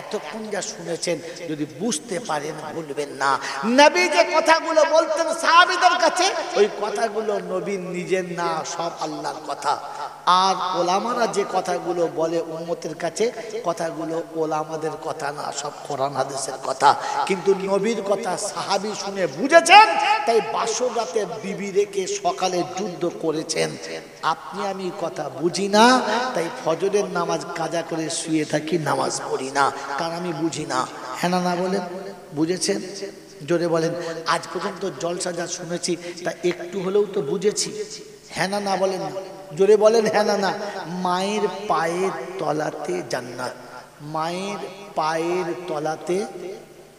এতক্ষণ যা শুনেছেন যদি বুঝতে পারেন, ভুলবেন না। নবী যে কথাগুলো বলতেন সাহাবীদের কাছে, ওই কথাগুলো নবীর নিজের না, সব আল্লাহর কথা। আর ওলামারা যে কথাগুলো বলে উম্মতের কাছে, কথাগুলো ওলামাদের কথা না, সব কোরআন হাদিসের কথা। কিন্তু নবীর কথা সাহাবী শুনে বুঝেছেন, তাই বাসর রাতে বিবি রেখে সকালে যুদ্ধ করেছেন। আপনি আমি কথা বুঝি না, তাই ফজরের নামাজ কাজা করে শুয়ে থাকি, নামাজ পড়ি না, কারণ আমি বুঝি না। হ্যাঁ না বলেন, বুঝেছেন? জোরে বলেন। আজ পর্যন্ত জলসা যা শুনেছি তা একটু হলেও তো বুঝেছি। হ্যাঁ না বলেন, জোরে বলেন হ্যাঁ না। মায়ের পায়ের তলাতে জান্নাত, মায়ের পায়ের তলাতে,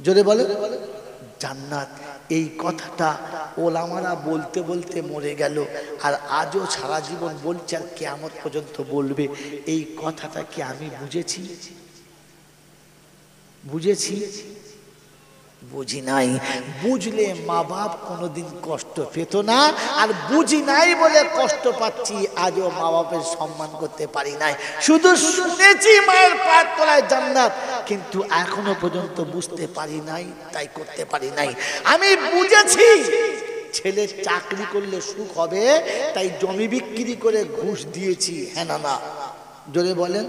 জোরে বলেন, জান্নাত। এই কথাটা ওলামারা বলতে বলতে মরে গেল, আর আজও সারা জীবন বলছে, আর কিয়ামত পর্যন্ত বলবে। এই কথাটা কি আমি বুঝেছি? বুঝেছি? বুঝি নাই। বুঝলে মা বাপ কোনোদিন কষ্ট পেত না, আর বুঝি নাই বলে কষ্ট পাচ্ছি। আজও মা বাপের সম্মান করতে পারি নাই, শুধু শুনেছি মায়ের পায়ের তলায় জান্নাত, কিন্তু এখনো পর্যন্ত বুঝতে পারি নাই, তাই করতে পারি নাই। আমি বুঝেছি ছেলে চাকরি করলে সুখ হবে, তাই জমি বিক্রি করে ঘুষ দিয়েছি। হ্যাঁ না জোরে বলেন।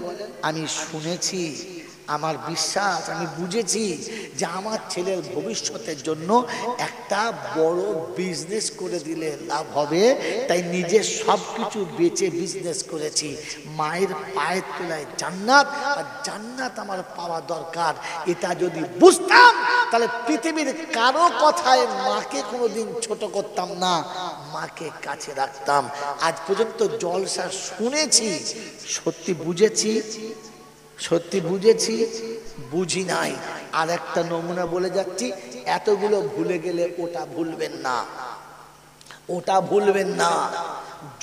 আমি শুনেছি আমার বিশ্বাস, আমি বুঝেছি যে আমার ছেলের ভবিষ্যতের জন্য একটা বড় বিজনেস করে দিলে লাভ হবে, তাই নিজের সব কিছু বেচে বিজনেস করেছি। মায়ের পায়ের তলায় জান্নাত, আর জান্নাত আমার পাওয়া দরকার। এটা যদি বুঝতাম তাহলে পৃথিবীর কারো কথায় মাকে কোনোদিন ছোট করতাম না, মাকে কাছে রাখতাম। আজ পর্যন্ত জলসা শুনেছি, সত্যি বুঝেছি, সত্যি বুঝেছি, বুঝি নাই। আর একটা নমুনা বলে যাচ্ছি, এতগুলো ভুলে গেলে ওটা ভুলবেন না, ওটা ভুলবেন না।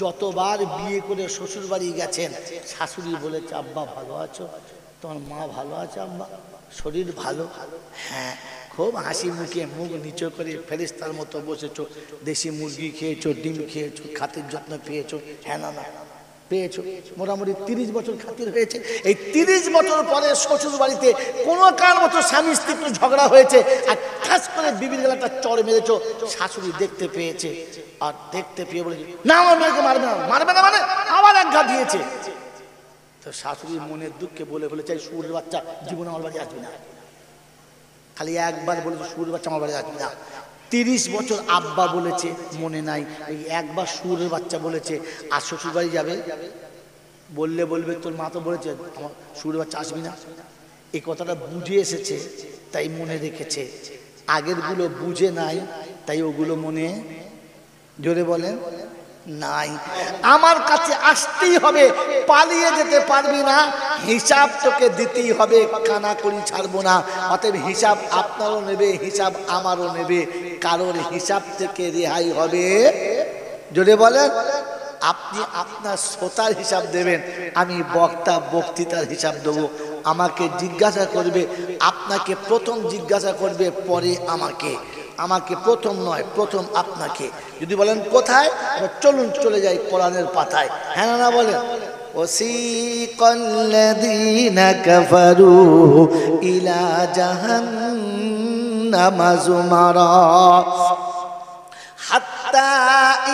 যতবার বিয়ে করে শ্বশুর বাড়ি গেছেন, শাশুড়ি বলেছে আব্বা ভালো আছো, তোমার মা ভালো আছে আব্বা, শরীর ভালো, হ্যাঁ খুব হাসি মুখে মুখ নিচু করে ফেরেশতার মতো বসেছো, দেশি মুরগি খেয়েছো, ডিম খেয়েছো, খাতির যত্ন পেয়েছো, হ্যাঁ না না পেয়েছো। মোটামুটি 30 বছর খাতির হয়েছে। এই 30 বছর পরে শ্বশুর বাড়িতে কোনো কার মতো স্বামী স্ত্রী একটু ঝগড়া হয়েছে, আর ঠাস করে বিবির গলাটা চড় মেরেছো, শাশুড়ি দেখতে পেয়েছে, আর দেখতে পেয়ে বলেছে না আমার মেয়েকে মারবে না, মারবে না মানে আবার এক ঘা দিয়েছে। তো শাশুড়ির মনের দুঃখে বলে বলেছে এই শুয়োরের বাচ্চা জীবনে আমার বাড়ি আসবি না, খালি একবার বলেছে শুয়োরের বাচ্চা আমার বাড়ি আসবি না। 30 বছর আব্বা বলেছে, মনে নাই, এই একবার শুয়োরের বাচ্চা বলেছে, আর শ্বশুর বাড়ি যাবে, বললে বলবে তোর মা তো বলেছে আমার শুয়োরের বাচ্চা আসবি না। এই কথাটা বুঝে এসেছে তাই মনে রেখেছে, আগেরগুলো বুঝে নাই তাই ওগুলো মনে, জোরে বলেন, নাই। আমার কাছে আসতেই হবে, পালিয়ে যেতে পারবি না, হিসাব তোকে দিতেই হবে, কানা করি ছাড়বো না। অতএব হিসাব আপনারও নেবে, হিসাব আমারও নেবে, কারোর হিসাব থেকে রেহাই হবে, জোরে বলেন। আপনি আপনার শ্রোতার হিসাব দেবেন, আমি বক্তা বক্তৃতার হিসাব দেবো। আমাকে জিজ্ঞাসা করবে, আপনাকে প্রথম জিজ্ঞাসা করবে, পরে আমাকে, আমাকে প্রথম নয়, প্রথম আপনাকে। যদি বলেন কোথায়, চলুন চলে যাই কোরআনের পাতায়, হ্যাঁ না বলেন। ওয়াসিকাল্লাযীনা কাফারু ইলা জাহান্নামা যুমারা হাত্তা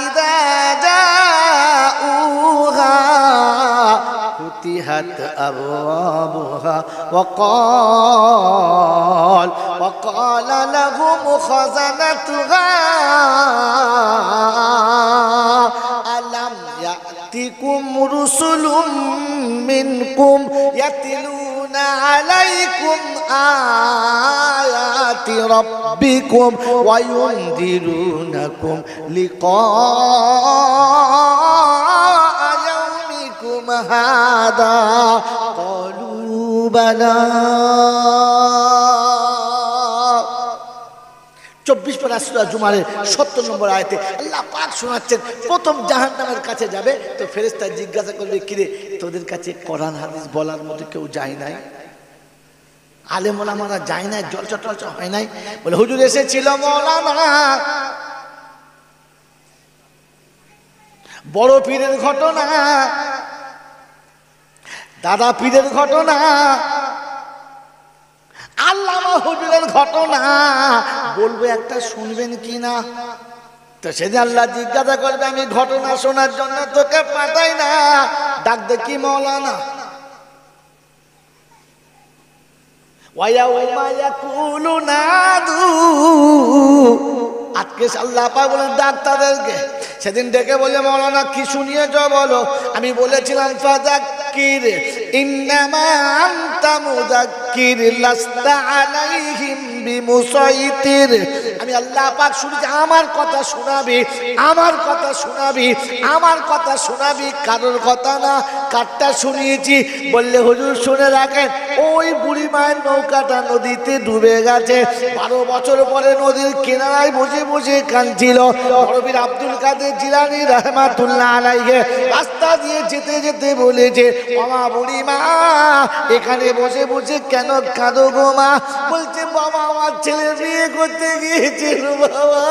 ইযা জাউহা ফুতিহাত আবওয়াবুহা وقال لهم خزنتها ألم يأتكم رسل منكم يتلون عليكم آيات ربكم وينذرونكم لقاء يومكم هذا قالوا بلى। 24 পারা সূরা জুমারের 70 নম্বর আয়াতে আল্লাহ পাক শোনাচ্ছেন, প্রথম জাহান্নামের কাছে যাবে তো ফেরেশতা জিজ্ঞাসা করবে, কিরে তোদের কাছে কোরআন হাদিস বলার মতো কেউ যায় নাই, আলেম ওলামারা যায় নাই, জলসা টলসা হয় নাই? বলে হুজুর এসেছিল মওলানা, বড় পীরের ঘটনা, দাদা পীরের ঘটনা, আল্লামা হুজুরের ঘটনা বলবো একটা, শুনবেন কি না? তো সেদিন আল্লাহ জিজ্ঞাসা করবে, আমি ঘটনা শোনার জন্য তোকে পাঠাই না, ডাক দেখি মওলানা। ওয়ায়াউমা ইয়াকুলু নাদু, আজকে আল্লাহ পাক বলেন ডাক্তারদেরকে, সেদিন ডেকে বলে মওলানা কি শুনিয়েছ বলো? আমি বলেছিলাম ফাযাক্কির ইন্নামা আনতা মুযাক্কির লাস্তা আলাইহিম বিমুসাইতির। আমি আল্লাহ পাক শুনেছি, আমার কথা শোনাবি, আমার কথা শোনাবি, আমার কথা শোনাবি, কারোর কথা না। কারটা শুনিয়েছি? বললে হুজুর শুনে রাখেন, ওই বুড়ি মায়ের নৌকাটা নদীতে ডুবে গেছে, 12 বছর পরে নদীর কিনারায় বসে বসে কাঁদছিল। বড়বীর আব্দুল কাদের জিলানী রাহমাতুল্লাহ আলাইহি রাস্তা দিয়ে যেতে যেতে বলেছে, বাবা বুড়ি মা এখানে বসে বসে কেন কাঁদো গো মা? বলছে বাবা আমার ছেলে বিয়ে করতে গিয়েছিল বাবা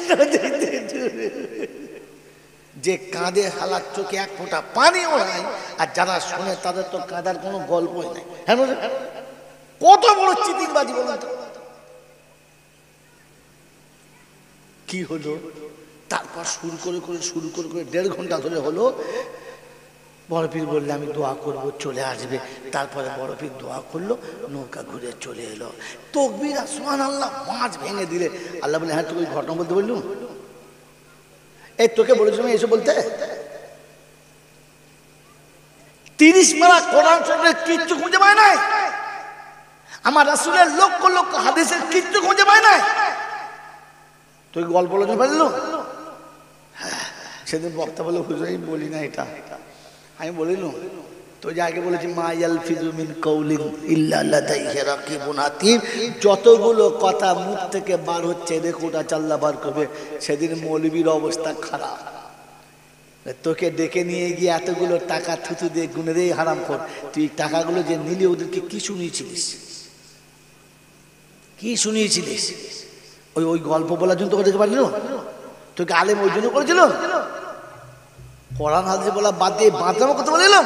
নদীতে ডুবে। যে কাঁদে হালার চোখে এক ফোঁটা পানিও নাই, আর যারা শোনে তাদের তো কাঁদার কোনো গল্পই নাই। হ্যাঁ কত বড় চিটিংবাজি বলুন তো। কি হলো? তারপর শুরু করে 1.5 ঘন্টা ধরে হলো, বড় পীর বললে আমি দোয়া করব, চলে আসবে। তারপরে বড় পীর দোয়া করলো, নৌকা ঘুরে চলে এলো। তাকবীর সুবহানাল্লাহ, মাছ ভেঙে দিলে। আল্লাহ বলে, হ্যাঁ তোকে ওই ঘটনা বলতে বললুম? এই তোকে বলেছিলাম এসে বলতে? 30 মারা কোরআন শরীফের কিচ্ছু খুঁজে পায় নাই, আমার রাসূলের লক্ষ লক্ষ হাদিসের কিচ্ছু খুঁজে পায় নাই, তুই গল্প বলতে পারলো? সেদিন বক্তা বলে, হুজুর আমি বলি না এটা। আমি বলিলাম তো যে আগে বলেছি, মা ইয়ালফিজু মিন কাউলিন ইল্লা লাদাইহি রাকিবুন আতীদ, যতগুলো কথা মুখ থেকে বার হচ্ছে রেকর্ডটা আল্লাহ বার করবে। সেদিন মৌলবীর অবস্থা খারাপ, তোকে ডেকে নিয়ে গিয়ে এতগুলো টাকা থুতু দিয়ে গুনে রে হারাম কর, তুই টাকাগুলো যে নিলি ওদেরকে কি শুনিয়েছিলিস? কি শুনিয়েছিলিস? ওই ওই গল্প বলার জন্য তোকে ডেকে পারলি? তোকে আলেম ওই জন্য করেছিল? কোরআন হাদিস বলা বাদ দিয়ে বাঁচামো কথা বলিলাম?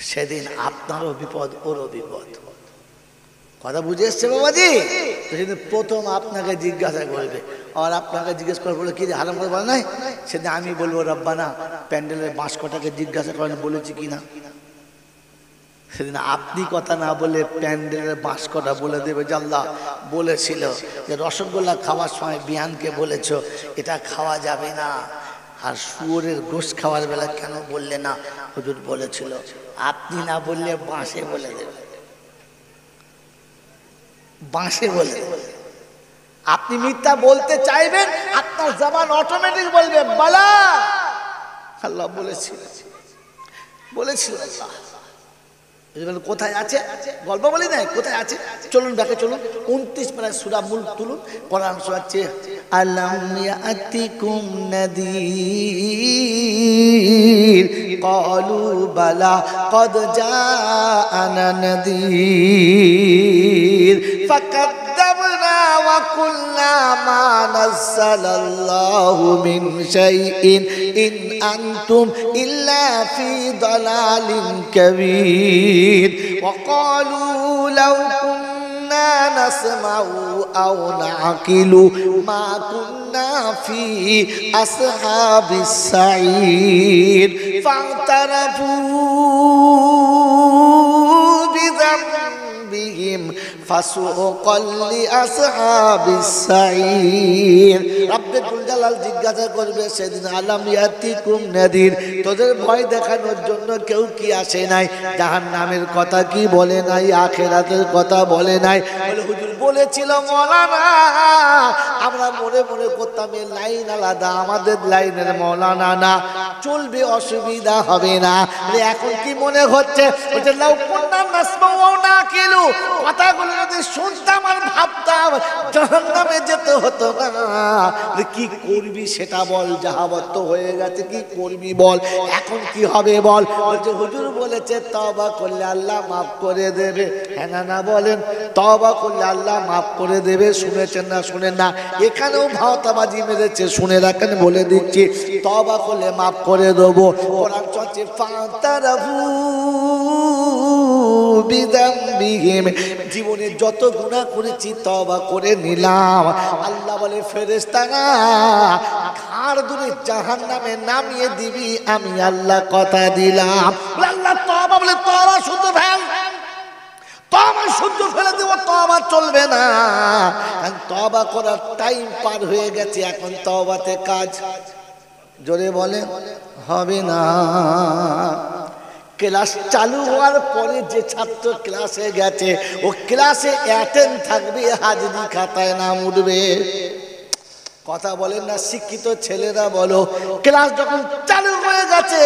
সেদিন আপনারও বিপদ, ওরও বিপদ। কথা বুঝে এসছে বাবাজি? সেদিন প্রথম আপনাকে জিজ্ঞাসা করবে, আর আপনাকে জিজ্ঞেস করে বলে কি হারাম করে বলে নাই? সেদিন আমি বলবো, রব্বানা প্যান্ডেলের বাঁশ কটাকে জিজ্ঞাসা করেন বলেছি কিনা। সেদিন আপনি কথা না বলে প্যান্ডেলের বাঁশ কটা বলে দেবে যে আল্লাহ বলেছিল যে রসগোল্লা খাওয়ার সময় বিয়ানকে বলেছ এটা খাওয়া যাবে না, আর শুয়োরের গোশ খাওয়ার বেলা কেন বললে না? হুজুর বলেছিল। আপনি না বললে বাঁশে বলে দেবে, বাঁশে বলে দেবে। আপনি মিথ্যা বলতে চাইবেন, আপনার জবান অটোমেটিক বলবে বালা, আল্লাহ বলেছিল, বলেছিল আল্লাহ। কোথায় আছে? গল্প বলি নাই, কোথায় আছে? চলুন দেখে চলুন, 29 পারায় সূরা মুলক তুলুন, কোরআন শোনাচ্ছে, আলাম ইয়াতিকুম নাযীর ক্বালু বালা ক্বাদ জাআনা নাযীর ফাকাদ্দাবনা ওয়া কুল্লা মা নাযালাল্লাহু মিন শাইইন ইন আনতুম ইল্লা ফি দালালিন কাবীর ওয়া ক্বালু লাউ কুন্না নাসমাউ আও নাকিলু মা কুন্না ফি আসহাবিস সাঈর ফাতারাফু বিযামবিহিম ফাসুকাল লিআসহাবিস সাঈর। রব্বুল জালাল জিজ্ঞাসা করবে সেদিন, আলাম ইয়াতিকুম নাযীর, তোদের ভয় দেখানোর জন্য কেউ কি আসে নাই? জাহান্নামের কথা কি বলে নাই? আখিরাতের কথা বলে নাই? বলে হুজুর বলেছিল মাওলানা, আমরা মনে মনে করতাম এই লাইন আলাদা, আমাদের লাইনের মাওলানা না, চলবে, অসুবিধা হবে না। এখন কি মনে হচ্ছে? বলছে লাউ কুন্না নাসমাউ ওয়া নাকিলু, কথাগুলো যদি শুনতাম আর ভাবতাম জাহান্নামে যেতে হতো না। কি করবি সেটা বল, জাহাবত হয়ে গেছে, কি করবি বল, এখন কি হবে বল? বলছে হুজুর বলেছে তওবা করলে আল্লাহ মাফ করে দেবে। হ্যাঁ না না বলেন, তওবা করলে আল্লাহ মাফ করে দেবে। শুনেছেন না শুনেন না? এখানেও ভাওতাবাজি মেরেছে, শুনে রাখেন বলে দিচ্ছি, তওবা করলে মাফ করে দেবো। কোরআন চলছে ফাতারাফু বিযামবিহিম, জীবনে যত গুনাহ করেছি তওবা করে নিলাম। আল্লাহ বলে ফেরেশতারা ঘাড় ধরে জাহান্নামে নামিয়ে দিবি, আমি আল্লাহ কথা দিলাম। আল্লাহ তওবা বলে তওবা শুদ্ধ ফেল, তওবা শুদ্ধ ফেলে দেব, তওবা চলবে না, কারণ তওবা করার টাইম পার হয়ে গেছে, এখন তওবাতে কাজ জোরে বলে হবে না। ক্লাস চালু হওয়ার পরে যে ছাত্র ক্লাসে গেছে ও ক্লাসে অ্যাটেন্ড থাকবে, হাজিরি খাতায় নাম উঠবে। কথা বলেন না শিক্ষিত ছেলেরা বলো, ক্লাস যখন চালু হয়ে গেছে,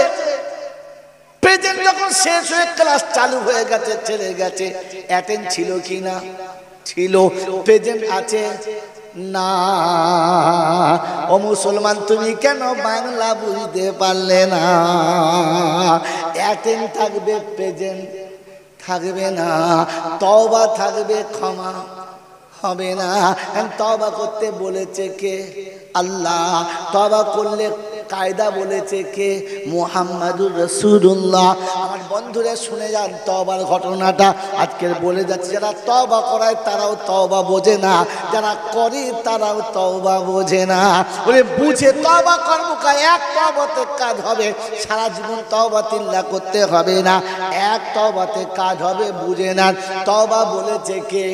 প্রেজেন্ট যখন শেষ হয়ে ক্লাস চালু হয়ে গেছে, ছেলে গেছে, অ্যাটেন্ড ছিল কি না? ছিল। প্রেজেন্ট আছে না? ও মুসলমান তুমি কেন বাংলা বুঝতে পারলে না? অ্যাটেন্ড থাকবে, প্রেজেন্ট থাকবে না, তওবা থাকবে, ক্ষমা হবে না। তওবা করতে বলেছে কে? আল্লাহ। তওবা করলে কায়দা বলেছে কে? মুহাম্মাদুর রাসূলুল্লাহ। আমার বন্ধুরা শুনে যান তওবার ঘটনাটা আজকের বলে যাচ্ছে। যারা তওবা করায় তারাও তওবা বোঝে না, যারা করে তারাও তওবা বোঝে না। বলে বুঝে তওবা করবো কা, এক তওবাতে কাজ হবে, সারা জীবন তওবা তিল্লা করতে হবে না, এক তওবাতে কাজ হবে। বুঝে না। তওবা বলেছে কে?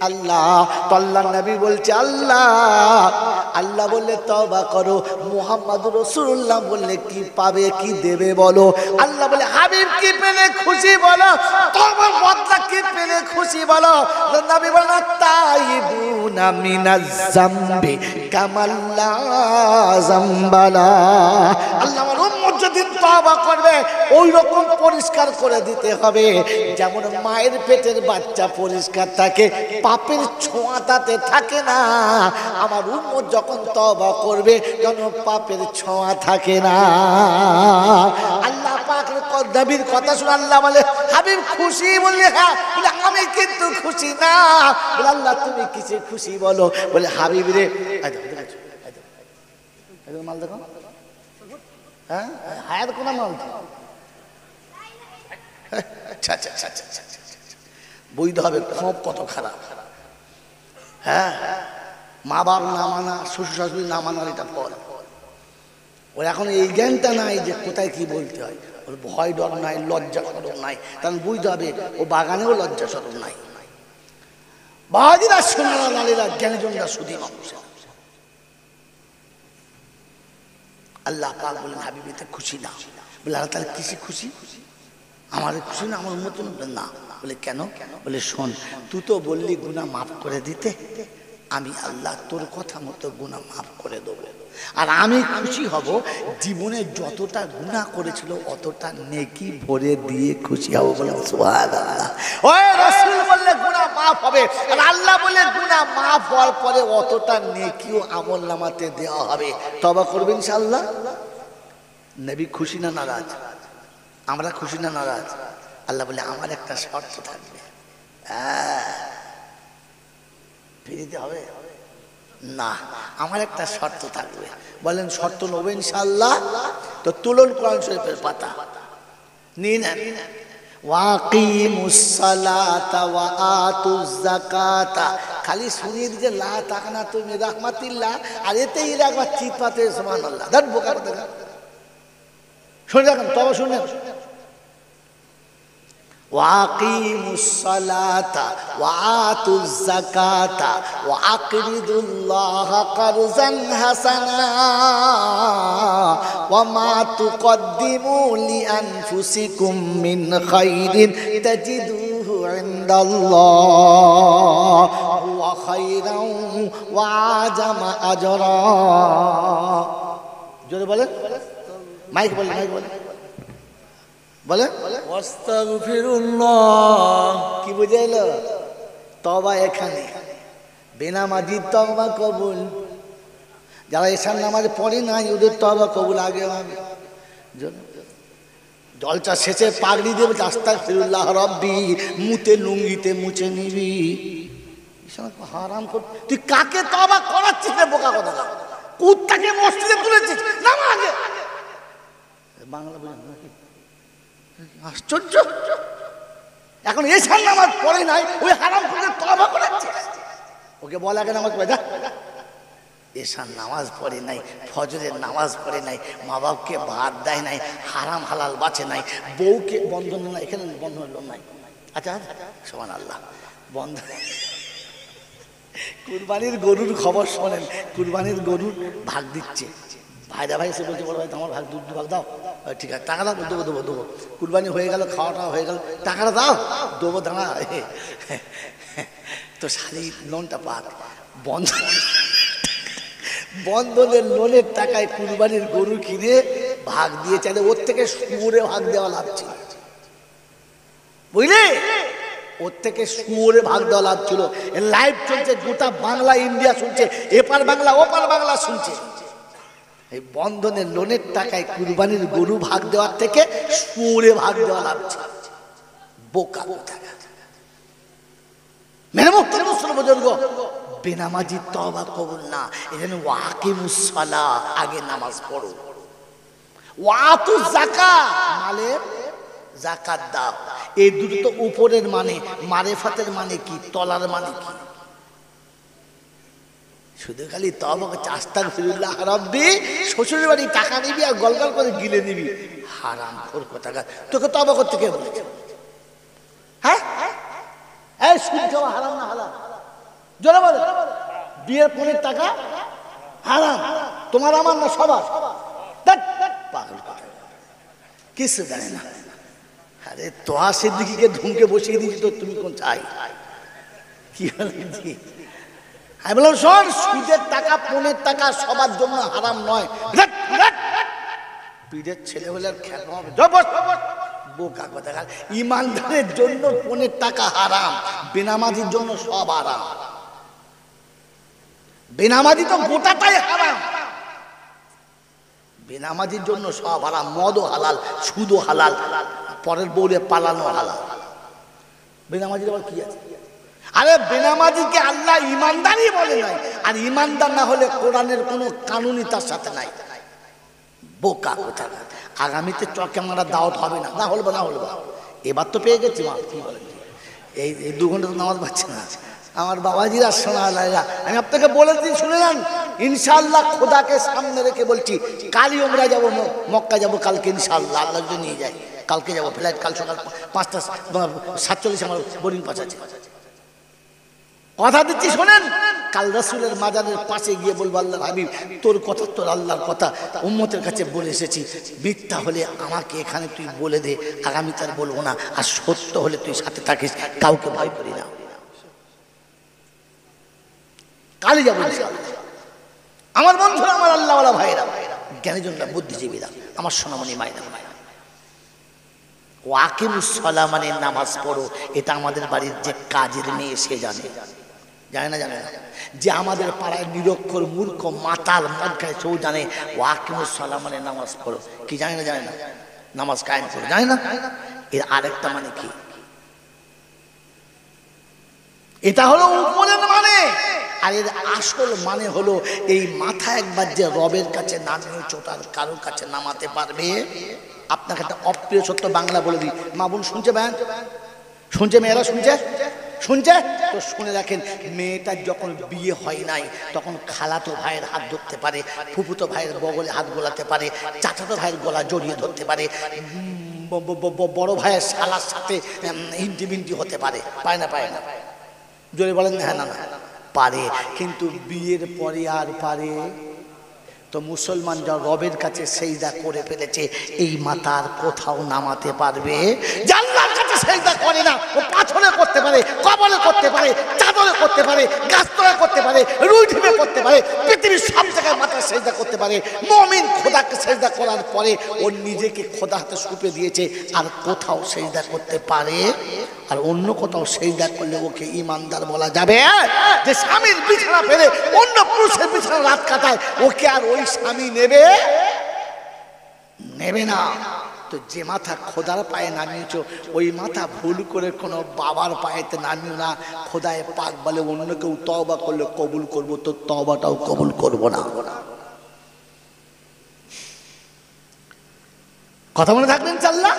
আল্লাহ। তো আল্লাহর নবী বলছে আল্লাহ। আল্লাহ বললে তওবা করো, মুহাম্মাদুর রাসূলুল্লাহ বললে কি পাবে, কি দেবে বলো? আল্লাহ বলে হাবিব কি পেলে খুশি বলো, তওবার বদলা কি পেলে খুশি বলো? নবী বলেন তাইবুনা মিনাজ যামবি কামাল্লা যামবালা। আল্লাহ আমার উম্মত যদি তওবা করবে ওই রকম পরিষ্কার করে দিতে হবে যেমন মায়ের পেটের বাচ্চা পরিষ্কার থাকে, পাপের ছোঁয়া তাতে থাকে না। আমার উম্মত যখন তওবা করবে যেন পাপের ছোঁয়া থাকে না। আল্লাহ পাকের নবীর কথা শুনে আল্লাহ বলে হাবিব খুশি? বললে হ্যাঁ। বলে আমি কিন্তু খুশি না। বলে আল্লাহ তুমি কিসে খুশি বলো? বলে হাবিব রে মাল দেখো, হ্যাঁ হায়াত কোন মাল, বৈধ হবে। খুব কত খারাপ। হ্যাঁ মা বাপ না মানা, শ্বশুর শাশুড়ি না মানার এটা ফল। ওর এখন এই জ্ঞানটা নাই যে কোথায় কি বলতে হয়। ওর ভয় ডর নাই, লজ্জা সরম নাই। কারণ বুঝতে হবে ও বাগানেও লজ্জা সরম নাই। বাহাদিরা সোনারা লালেরা জ্ঞানীজনরা সুধী মানুষ। আল্লাহ পাক বলেন হাবিবিতে খুশি না। বলে আল্লাহ তাহলে কিসে খুশি? আমার খুশি না, আমার মতন না। বলে কেন? বলে শোন, তুই তো বললি গুনাহ মাফ করে দিতে, আমি আল্লাহ তোর কথা মতো গুনাহ মাফ করে দেবো। আর আমি খুশি হব জীবনে যতটা গুনাহ করেছিল অতটা নেকি ভরে দিয়ে খুশি হব। বলে সুবহানাল্লাহ। ওই রাসূল বললে গুনাহ মাফ হবে, আর আল্লাহ বলে গুনাহ মাফ হওয়ার পরে অতটা নেকিও আমলনামাতে দেওয়া হবে। তওবা করবেন ইনশাআল্লাহ। নবী খুশি না নারাজ? আমরা খুশি না নারাজ? আল্লাহ বলে আমার একটা শর্ত থাকবে। ফিরিতে হবে না, আমার একটা শর্ত থাকবে। বলেন শর্ত নেব ইনশাআল্লাহ? তো তুলন কোরআন শরীফের পাতা নিন। ওয়াকিমুস সালাতা ওয়া আতুজ যাকাতা। খালি শুনিয়ে দিতে লা তাকানা তুমি রাহমাতিল্লাহ, আর এতেই রাখবা চিৎপাতে সুবহানাল্লাহ। দেখ বোকা কথা শুনে রাখেন, তবে শুনে ওয়াকিমুস সালাতা ওয়া আতুজ যাকাতা ওয়া আকরিদুল্লাহ কারজান হাসানা ওয়া মা তুকদ্দিমু লিআনফুসিকুম মিন খাইরিন তাজিদুহু ইনদাল্লাহ ওয়া খাইরান ওয়া আজামা আজরা। জোরে বলেন, মাইক বলেন, মাইক বলেন, বলে আস্তাগফিরুল্লাহ। কি বুঝাইলো? তওবা এখানে বেনামাজির তওবা কবুল, যারা এশার নামাজ পড়ে নাই ওদের তওবা কবুল আগে হবে। জলচা শেষে পাগড়ি দেবে আস্তাগফিরুল্লাহ রব্বি, মুতে লুঙ্গিতে মুছে নিবি। হারাম কর, তুই কাকে তওবা করাচ্ছিস রে বোকা কথা? কুত্তাকে মসজিদে তুলেছিস নামা আগে। বাংলা বুঝেন নাকি? আশ্চর্য। এখন এশার নামাজ পড়ে নাই, ওই হারাম করে তওবা করাচ্ছে। ওকে বল আগে নামাজ পড়ে যা। এশার নামাজ পড়ে নাই, ফজরের নামাজ পড়ে নাই, মা বাপকে ভাত দেয় নাই, হারাম হালাল বাঁচে নাই, বউকে বন্ধন নাই, এখানে বন্ধন নাই। আচ্ছা সুবহানাল্লাহ, বন্ধ। কুরবানির গরুর খবর শোনেন, কুরবানির গরুর ভাগ দিচ্ছে। ভাইরা ভাই এসে বলছে বড় ভাই আমার ভাগ, দুধ ভাগ দাও। ঠিক আছে টাকা দাও, দেবো দেবো দেবো। কুরবানি হয়ে গেল, খাওয়া টাওয়া হয়ে গেল, টাকাটা দাও, দেবো দাঁড়া। তো শাড়ি লোনটা পাক বন্ধনের লোনের টাকায় কুরবানির গরু কিনে ভাগ দিয়ে চাইলে ওর থেকে শুয়োরে ভাগ দেওয়া লাভ ছিল, বুঝলে? ওর থেকে শুয়োরে ভাগ দেওয়া লাভ ছিল। লাইভ চলছে, গোটা বাংলা ইন্ডিয়া শুনছে, এপার বাংলা ওপার বাংলা শুনছে। এই বন্ধনের লোনের টাকায় কুরবানির গরু ভাগ দেওয়ার থেকে শুয়োরে ভাগ দেওয়া লাভ ছিল। বোকা কোথাকার। মেরে মুহতারাম মুসলিম বুজুর্গ, বেনামাজি তওবা কবুল না। এখানে ওয়াকিমুস সালাহ, আগে নামাজ পড়ো। ওয়াতু যাকাত, মালের যাকাত দাও। এই দুটো তো উপরের মানে, মারেফাতের মানে কি, তলার মানে কি? শুধু খালি তওবা করছে, আস্তাগফিরুল্লাহ রাব্বি, শ্বশুরের বাড়ি টাকা নিবি আর গলগল করে গিলে নিবি, হারামখোর কোথাকার। তোকে তওবা করতে কে বলেছে? হ্যাঁ, এই সুদ খাওয়া হারাম না হালাল? জোরে বলে। বিয়ের পরের টাকা হারাম, তোমার আমার না সবার? পাগল কথা, কিছু জানে না। আরে তোহা সিদ্দিকীকে ধুমকে বসিয়ে দিয়েছি, তো তুমি কোন চাই? কি বলেছি আমি? বললাম শোন, সুদের টাকা পনের টাকা সবার জন্য হারাম নয়। পীরের ছেলে হলে আর খেলা হবে? বোকা কথা। ইমানদারের জন্য পনের টাকা হারাম, বেনামাজির জন্য সব হারাম। বেনামাজি তো গোটাটাই হারাম, বেনামাজির জন্য সব হারাম। মদও হালাল, সুদও হালাল, পরের বউরে পালানো হালাল। বেনামাজির আবার কি আছে? আরে বেনামাজিকে আল্লাহ ইমানদারই বলে নাই, আর ইমানদার না হলে কোরআনের কোনো কানুনই তার সাথে নাই। বোকা কোথা। আগামীতে চকে মারা দাওয়াত হবে না, না হলবা না হলবা। এবার তো পেয়ে গেছি মা, কি বলেন? এই 2 ঘন্টা তো নামাজ পাচ্ছে না আমার বাবাজিরা, শোনা লাইলা। আমি আপনাকে বলে দিই, শুনে নেন, ইনশাআল্লাহ খোদাকে সামনে রেখে বলছি, কালই উমরা যাবো, মক্কা যাবো কালকে ইনশাআল্লাহ, আল্লাহ যদি নিয়ে যায়। কালকে যাবো ফ্লাইট, কাল সকাল 5:47 আমার বোর্ডিং পাস আছে। কথা দিচ্ছি শোনেন, কাল রাসূলের মাজারের পাশে গিয়ে বলবো, আল্লাহর হাবিব তোর কথা, তোর আল্লাহর কথা উম্মতের কাছে বলে এসেছি, মিথ্যা হলে আমাকে এখানে তুই বলে দে, আগামী তার বলবো না, আর সত্য হলে তুই সাথে থাকিস, কাউকে ভয় করি না। কালই যাবো আমার বন্ধুরা, আমার আল্লাহওয়ালা ভাইরা, জ্ঞানীজনরা, বুদ্ধিজীবীরা, আমার সোনামণি মায়েরা, ওয়াকিমুস সালাহ মানে নামাজ পড়ো। এটা আমাদের বাড়ির যে কাজের মেয়ে সে জানে, জানে না? জানে না? যে আমাদের পাড়ায় নিরক্ষর মূর্খ মাতাল মদ খায় সেও জানে ওয়াকিমুস সালাহ মানে নামাজ পড়ো। কি জানে না? জানে না? নামাজ কায়েম করো, জানে না? এর আরেকটা মানে কি? এটা হলো উপরের মানে, আর এর আসল মানে হলো এই মাথা একবার যে রবের কাছে নামিয়ে চোটার কারোর কাছে নামাতে পারবে। আপনাকে একটা অপ্রিয় সত্য বাংলা বলে দিই, মা বোন শুনছে? ব্যান শুনছে? মেয়েরা শুনছে? শুনছে তো শুনে রাখেন, মেয়েটার যখন বিয়ে হয় নাই তখন খালাতো ভাইয়ের হাত ধরতে পারে, ফুফুতো ভাইয়ের বগলে হাত গোলাতে পারে, চাচাতো ভাইয়ের গলা জড়িয়ে ধরতে পারে, বড় ভাইয়ের শালার সাথে ইন্টিমিন্টি হতে পারে। পায় না? পায় না? জোরে বলেন হ্যাঁ না? না পারে। কিন্তু বিয়ের পরে আর পারে? তো মুসলমান যা রবের কাছে সেজদা করে ফেলেছে, এই মাথার কোথাও নামাতে পারবে? জান্নাতের কাছে সেজদা করে না, ও পাথরে করতে পারে, কবরে করতে পারে, চাদরে করতে পারে, গাছতলায় করতে পারে, রুই ঢিপে করতে পারে, পৃথিবীর সব জায়গায় মাথা সেজদা করতে পারে। মুমিন খোদাকে সেজদা করার পরে ও নিজেকে খোদা হাতে সঁপে দিয়েছে, আর কোথাও সেজদা করতে পারে? আর অন্য কোথাও সেজদা করলে ওকে ইমানদার বলা যাবে? যে স্বামীর বিছানা ফেলে অন্য পুরুষের বিছানা রাত কাটায়, ওকে আর ওই স্বামী নেবে? নেবে না। তো যে মাথা খোদার পায়ে নামিয়েছ, ওই মাথা ভুল করে কোনো বাবার পায়েতে নামিও না। খোদায় পাক বলে অন্য কেউ তওবা করলে কবুল করবো, তো তওবাটাও কবুল করবো না। কথা মনে থাকবেন ইনশাআল্লাহ?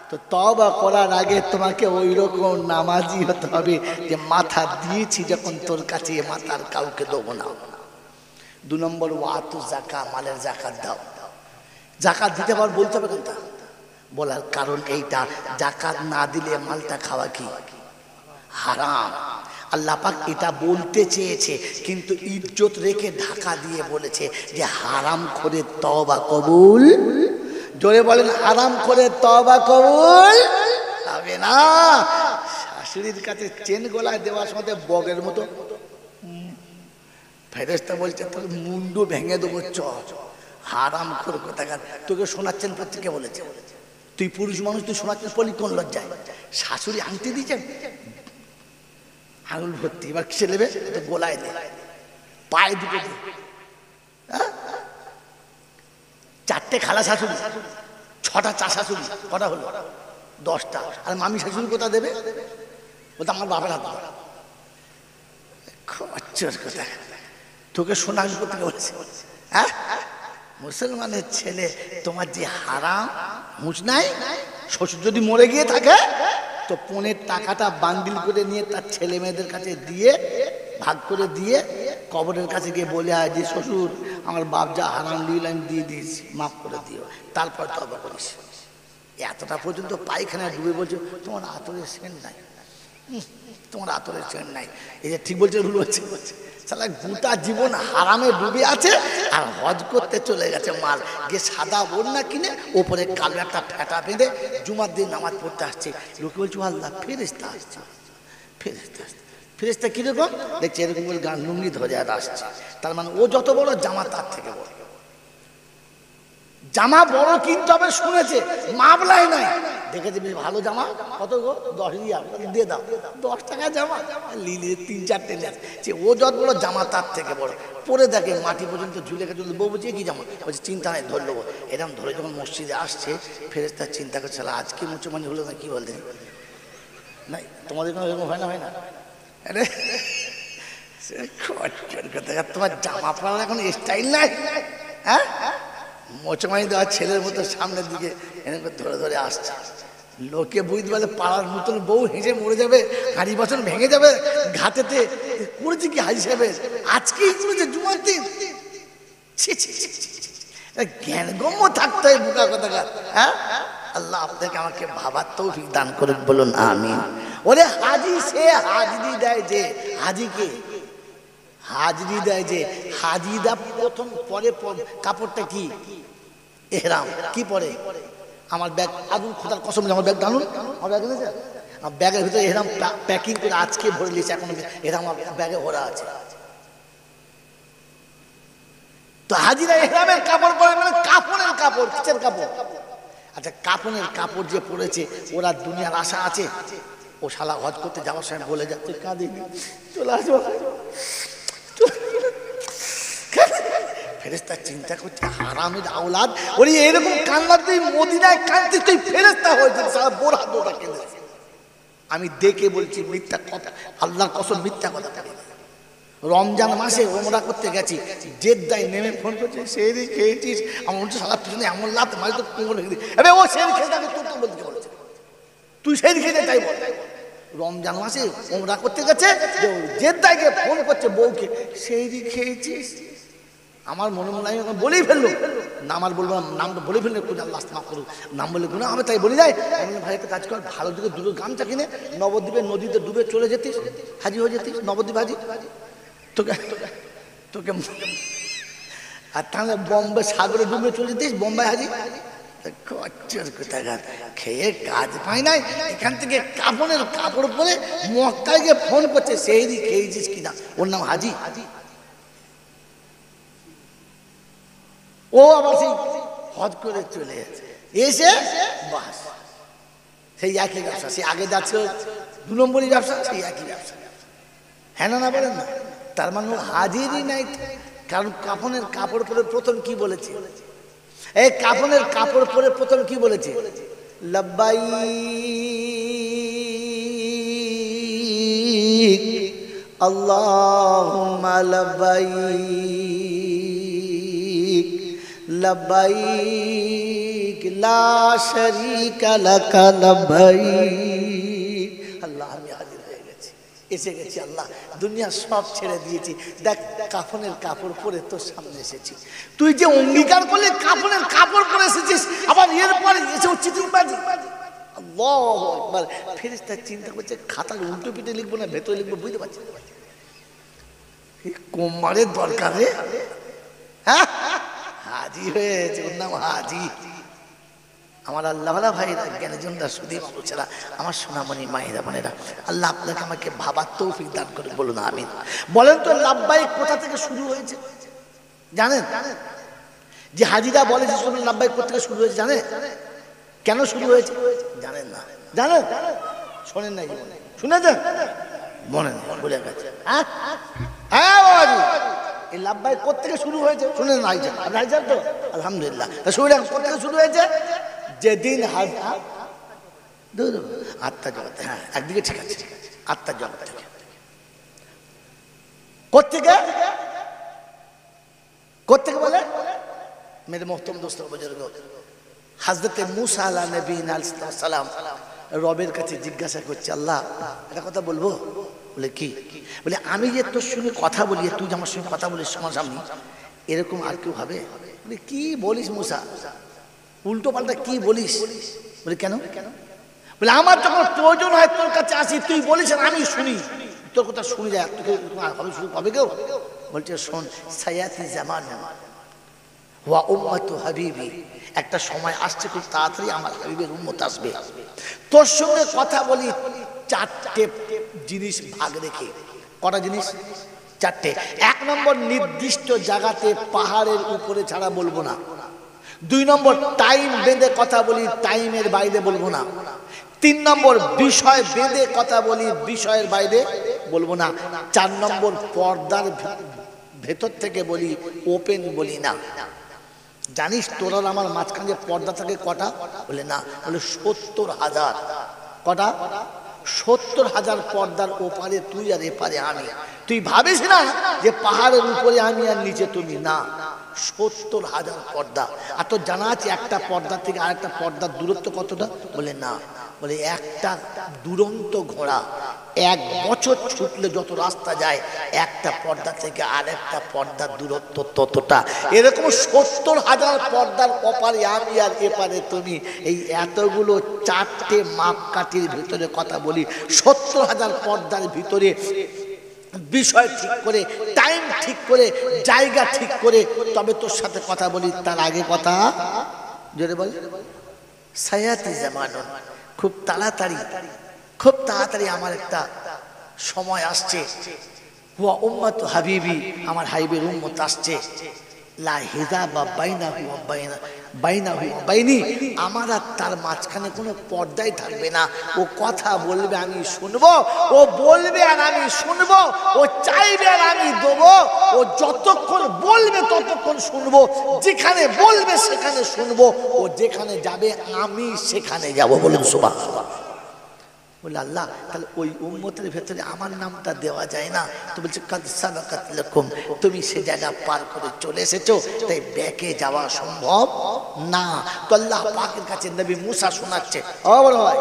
তো তওবা করার আগে তোমাকে ওই রকম নামাজি হতে হবে যে মাথা দিয়েছি যখন তোর কাছে, মাথার কাউকে দেবো না। 2 নম্বর ওয়াতু যাকা, মালের যাকাত দাও। যাকাত দিতে পার বলতে হবে কেন? বলার কারণ এইটা, যাকাত না দিলে মালটা খাওয়া কি হারাম। আল্লাহ পাক এটা বলতে চেয়েছে, কিন্তু ইজ্জত রেখে ঢাকা দিয়ে বলেছে যে হারাম করে তওবা কবুল। জোরে বলেন, হারাম করে তওবা কবুল হবে না। শাশুড়ির কাছে চেন গলায় দেওয়ার সময় বগের মতো ফেরেশতা বলছে তোর মুন্ডু ভেঙে দেবো, চ হারাম করে কোথাকার। তোকে শোনাচ্ছেন প্রত্যেকে বলেছে, তুই পুরুষ মানুষ, তুই শোনাচ্ছেন পলি কোন লজ্জায়? শাশুড়ি আংটি দিয়েছেন আঙুল ভর্তি, এবার কিসে নেবে? গোলায় দে, পায়ে দুটো দে। 4টে খালা শাশুড়ি, 6টা চা শাশুড়ি, কটা হলো? 10টা। আর মামি শাশুড়ি কোথা দেবে? ওটা আমার বাবার হাত। খচ্চর কোথা, তোকে শোনা কোথেকে বলেছে? হ্যাঁ, মুসলমানের ছেলে তোমার যে হারাম হুঁশ নাই, শ্বশুর যদি মরে গিয়ে থাকে তো পনের টাকাটা বান্ডিল করে নিয়ে তার ছেলে মেয়েদের কাছে দিয়ে ভাগ করে দিয়ে কবরের কাছে গিয়ে বলে আয় যে শ্বশুর আমার বাপ যা হারাম দিল আমি দিয়ে দিয়েছি, মাফ করে দিও, তারপর তওবা করিস। এতটা পর্যন্ত পায়খানায় ডুবে বলছে তোমার আতরের সেন্ট নাই, তোমার আতরের সেন্ট নাই। এই যে ঠিক বলছে, ভুল বলছে, সালা গোটা জীবন হারামে ডুবে আছে আর হজ করতে চলে গেছে মাল গিয়ে সাদা ওড়না কিনে ওপরে কালো একটা ফেটা বেঁধে জুমার দিন নামাজ পড়তে আসছে। লোকে বলছে আল্লাহ ফেরেশতা আসছে, ফেরেশতা আসছে। ফেরেশতা কিরকম দেখছে, এরকম করে গান লুঙ্গি ধরে আর আসছে। তার মানে ও যত বড় জামা তার থেকে বড়। জামা বড় কিনতে হবে শুনেছে, মামলায় নাই, দেখেছে বেশ ভালো জামা, কত গো 10 রিয়াল দিয়ে দাও, 10 টাকা জামা লিলে 3-4 যে ও যত বড় জামা তার থেকে বড়। পরে দেখে মাটি পর্যন্ত ঝুলে গেছে, বউ বলছে কি জামা, বলছে চিন্তা নাই ধরে নেবো। এরকম ধরে যখন মসজিদে আসছে ফেরেশতা চিন্তা করছে আজকে মুসলমানি হলো না, কি বলতেন নাই তোমাদের কোনো এরকম হয় না, হয় না? আরে তোমার জামা পরার এখন স্টাইল নাই, হ্যাঁ মোচমানি দেওয়া ছেলের মতো সামনের দিকে এনে ধরে ধরে আসছে। লোকে বুঝতে পারলে পাড়ার নতুন বউ হেসে মরে যাবে, হাঁড়ি বাসন ভেঙে যাবে ঘাটেতে। করেছে কি হাজি সাহেবের, আজকেই করেছে জুমার দিন। জ্ঞানগম্য থাকতে হয় বোকা কথাকার। হ্যাঁ আল্লাহ আপনাকে আমাকে ভাবার তৌফিক দান করুন, বলুন আমিন। ওরে হাজি সে হাজরি দেয় যে, হাজিকে হাজরি দেয় যে, হাজিরা প্রথম পরে কাপড়টা কি এহরাম, কি পরে আমার ব্যাগ আগুন খোদার কসম, আমার ব্যাগ টানুন, আমার ব্যাগ এনেছে, আমার ব্যাগের ভিতরে এহরাম প্যাকিং করে আজকে ভরে নিয়েছে, এখন এহরাম আমার ব্যাগে ভরা আছে। তো হাজিরা এহরামের কাপড় পরে, মানে কাপড়ের কাপড়, কিসের কাপড়? আচ্ছা কাপড়ের কাপড় যে পরেছে ওরা দুনিয়ার আশা আছে, ও শালা হজ করতে যাওয়ার সময় বলে যাচ্ছে কাঁদিনি চলে আসবো। ফেরেশতা চিন্তা করছে হারামের আওলাদ, ওরে এরকম কান্না তুই মদিনায় কাঁদতে তুই ফেরেশতা হয়েছে, সারা বোরা দোটা কেঁদেছে। আমি দেখে বলছি মিথ্যা কথা, আল্লাহর কসম মিথ্যা কথা বলি। রমজান মাসে ওমরা করতে গেছি, জেদ্দায় নেমে ফোন করছে সেই খেয়েছিস, আমার বলছে সারা পিছনে এমন লাভ মাঝে তো কোমর রেখে দিই, আরে ও সেই খেয়ে থাকে তোর তো বলতে বলেছে, তুই সেই খেয়ে তাই বল। রমজান মাসে ওমরা করতে গেছে, জেদ্দায় গিয়ে ফোন করছে বউকে সেই খেয়েছিস। আমার মনে মনে আমি বলেই ফেললো, নাম আর বলবো নামটা বলে ফেললে আল্লাহ মাফ করুক, নাম বলে গুণা হবে তাই বলে যায়। আমি ভাই একটা কাজ কর, ভালো দিকে দুটো গামছা কিনে নবদ্বীপের নদীতে ডুবে চলে যেতিস, হাজি হয়ে যেতিস, নবদ্বীপ হাজি তোকে তোকে আর তাহলে বম্বে সাগরে ডুবে চলে যেতিস, বোম্বাই হাজি। খেয়ে কাজ পাই নাই, এখান থেকে কাপড়ের কাপড় পরে মক্কায় গিয়ে ফোন করছে সেই খেয়েছিস কিনা, ওর নাম হাজি। ও আবার সেই হজ করে চলে এসে বাস সেই একই ব্যবসা, সে আগে যাচ্ছে 2 নম্বরই ব্যবসা, সেই একই ব্যবসা। হ্যাঁ না বলেন না? তার মানে হাজিরই নাই, কারণ কাফনের কাপড় পরে প্রথম কি বলেছে, এই কাফনের কাপড় পরে প্রথম কি বলেছে, লাব্বাইক আল্লাহুম্মা লাব্বাইক লাব্বাইক লা শারীকা লাকা লাব্বাইক। আল্লাহ আমি হাজির হয়ে গেছি, এসে গেছি আল্লাহ, দুনিয়া সব ছেড়ে দিয়েছি, দেখ কাফনের কাপড় পরে তোর সামনে এসেছি। তুই যে অঙ্গীকার করলে কাফনের কাপড় পরে এসেছিস, আবার এরপরে এসে চিটিংবাজি। আল্লাহু আকবার। ফেরেশতা চিন্তা করছে খাতার উল্টো পিঠে লিখবো না ভেতরে লিখবো, বুঝতে পারছি কোমারের দরকার রে। হ্যাঁ হাজি হয়েছে, ওর নাম হাজি। আমার আল্লাহ ভাইরা জ্ঞানীজনরা সুদী মানুষেরা, আমার সোনামণি মায়েরা বোনেরা, আল্লাহ আপনাকে আমাকে ভাবার তৌফিক দান করে, বলুন আমিন। বলেন তো লাব্বাইক কোথা থেকে শুরু হয়েছে জানেন? যে হাজিরা বলে যে শুনুন লাব্বাইক কোথা থেকে শুরু হয়েছে জানেন? কেন শুরু হয়েছে জানেন না? জানেন? শোনেন না? শুনেছেন? মনে নেই, ভুলে গেছে। হ্যাঁ বাবাজি, এই লাব্বাইক কোথা থেকে শুরু হয়েছে শুনেন? হাইজান তো আলহামদুলিল্লাহ। শুনে কোথা থেকে শুরু হয়েছে? যেদিন আত্মার জগৎ, হ্যাঁ একদিকে ঠিক আছে, আত্মার জগৎ থেকে। কোথেকে? কোথেকে বলে? मेरे मोहतरम दोस्तों बुजुर्गों, हजरत मूसा আলাইহিস নবী আলাইহিস সালাম রবের কাছে জিজ্ঞাসা করছে, আল্লাহ একটা কথা বলবো? বলে কি? বলে আমি যে তোর সঙ্গে কথা বলি, তুই যে আমার সঙ্গে কথা বলিস সামনাসামনি, এরকম আর কেউ হবে? বলে কি বলিস মুসা, উল্টো পাল্টা কি বলিস? বলে কেন? বলে আমার যখন প্রয়োজন হয় তোর কাছে আসি, তুই বলিস আর আমি শুনি, তোর কথা শুনে যায়, তোকে হবে শুরু হবে কেউ? বলছে শোন, সায়াতি জামান ওয়া উম্মাতু হাবিবি, একটা সময় আসছে খুব তাড়াতাড়ি আমার হাবিবের উম্মত আসবে, তোর সঙ্গে কথা বলি চারটে জিনিস ভাগ রেখে। কটা জিনিস? চারটে। এক নম্বর, নির্দিষ্ট জায়গাতে পাহাড়ের উপরে ছাড়া বলবো না। দুই নম্বর, টাইম বেঁধে কথা বলি, টাইমের বাইরে বলবো না। তিন নম্বর, বিষয় বেঁধে কথা বলি, বিষয়ের বাইরে বলবো না। চার নম্বর, পর্দার ভেতর থেকে বলি, ওপেন বলি না। জানিস তোরা আমার মাঝখানে পর্দা থাকে কটা? বলে না। বলে ৭০,০০০। কটা? ৭০,০০০ পর্দার ওপারে তুই আর এপারে আমি। তুই ভাবিস না যে পাহাড়ের উপরে আমি আর নিচে তুমি, না, ৭০,০০০ পর্দা। আর তোর জানা আছে একটা পর্দা থেকে আরেকটা পর্দার দূরত্ব কতটা? বলে না। বলে একটা দুরন্ত ঘোড়া ১ বছর ছুটলে যত রাস্তা যায়, একটা পর্দা থেকে আরেকটা পর্দার দূরত্ব ততটা। এরকম ৭০,০০০ পর্দার ওপারে আমি আর এপারে তুমি, এই এতগুলো চারটে মাপকাঠির ভিতরে কথা বলি। ৭০,০০০ পর্দার ভিতরে বিষয় ঠিক করে, টাইম ঠিক করে, জায়গা ঠিক করে তবে তোর সাথে কথা বলি। তার আগে কথা জোরে বল, সায়াতি জামানুন, খুব তাড়াতাড়ি, খুব তাড়াতাড়ি আমার একটা সময় আসছে। হুয়া উম্মাতু হাবিবি, আমার হাবিবের উম্মত আসছে। লা হিজাবা বাইনাহু ওয়া বাইনাহু ওয়া বাইনি, আমার আর তার মাঝখানে কোনো পর্দাই থাকবে না। ও কথা বলবে আমি শুনবো, ও বলবে আর আমি শুনবো, ও চাইবে আর আমি দেবো। ও যতক্ষণ বলবে ততক্ষণ শুনবো, যেখানে বলবে সেখানে শুনবো, ও যেখানে যাবে আমি সেখানে যাব। বলুন সুবহানাল্লাহ। বলে আল্লাহ, তাহলে ওই উম্মতের ভেতরে আমার নামটা দেওয়া যায় না? তো বলছে কাদ সাবাকাত লাকুম, তুমি সে জায়গা পার করে চলে এসেছো, তাই ব্যাকে যাওয়া সম্ভব না। তো আল্লাহ পাকের কাছে নবী মুসা শোনাচ্ছে, ও বড় ভাই,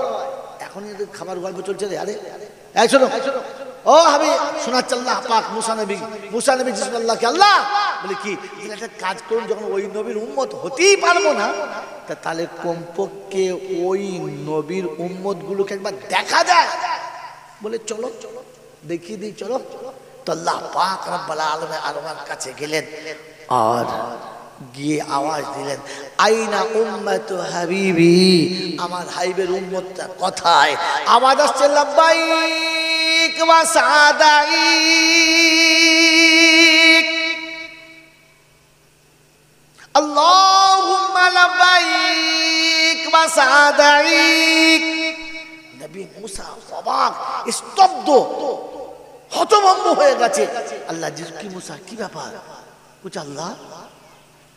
এখন এদের খাবার গল্প চলছে রে, আরে এই শোনো, ও হাবিব, শোনাচ্ছে আল্লাহ পাক মুসা নবী জিসমিল্লাহকে। আল্লাহ বলে কি? একটা কাজ করুন, যখন ওই নবীর উম্মত হতেই পারবো না, তাহলে কমপক্ষে ওই নবীর উম্মত গুলোকে একবার দেখা যায়। বলে চলো দেখিয়ে দিই, চলো। তো আল্লাহ পাক রব্বুল আলামিনের কাছে গেলেন আর গিয়ে আওয়াজ দিলেন, আইনা উম্মাতু হাবিবি, আমার হাবিবের উম্মতটা কোথায়? আওয়াজ আসছে লাব্বাইক ওয়া সাদাইক, আল্লাহুম্মা লাব্বাইক ওয়া সাদাইক। নবী মুসা অবাক, স্তব্ধ, হতভম্ব হয়ে গেছে। আল্লাহ কি মুসা, কি ব্যাপার? বলছে আল্লাহ,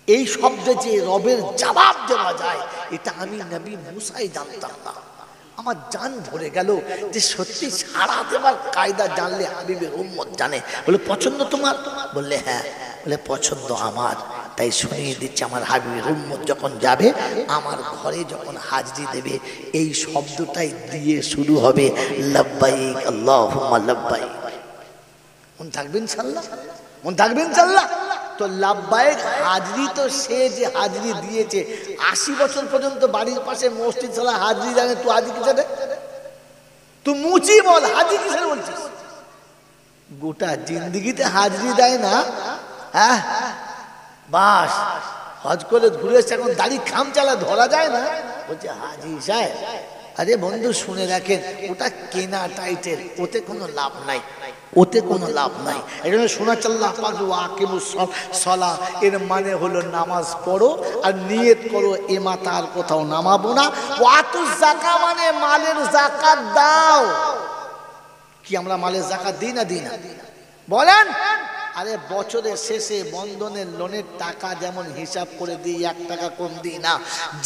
এই শব্দে যে রবের জবাব দেওয়া যায়, এটা আমি নবী মুসাই জানতাম না। আমার জান ভরে গেল যে সত্যি সাড়া দেবার কায়দা জানলে হাবিবের উম্মত জানে। বলে পছন্দ তোমার? বললে হ্যাঁ। বলে পছন্দ আমার, তাই শুনিয়ে দিচ্ছে, আমার হাবিবের উম্মত যখন যাবে, আমার ঘরে যখন হাজরি দেবে, এই শব্দটাই দিয়ে শুরু হবে, লাব্বাইক আল্লাহুম্মা লাব্বাইক। মন থাকবেন ইনশাআল্লাহ, মন থাকবেন ইনশাআল্লাহ। তো লাব্বাইক হাজরি, তো সে যে হাজরি দিয়েছে ৮০ বছর পর্যন্ত বাড়ির পাশে মসজিদ সালা হাজরি জানে, তুই হাজরি কিসের? তুই মুচি বল, হাজরি কিসের বলছিস? গোটা জিন্দিগিতে হাজরি দেয় না, হ্যাঁ বাস হজ করে ঘুরে এসে এখন দাড়ি খামচালা ধরা যায় না, বলছে হাজি সাহেব। আরে বন্ধু শুনে রাখেন, ওটা কেনা টাইটেল, ওতে কোনো লাভ নাই, ওতে কোনো লাভ নাই। এই জন্য শোনাচ্ছে আল্লাহ পাক ওয়াকিমুস সালাহ, এর মানে হলো নামাজ পড়ো আর নিয়ত করো এ মাথা আর কোথাও নামাবো না। ওয়াতুজ যাকাত মানে মালের যাকাত দাও। কি আমরা মালের যাকাত দিই না? দিই না? বলেন আরে বছরের শেষে বন্ধনের লোনের টাকা যেমন হিসাব করে দিই, 1 টাকা কম দিই না,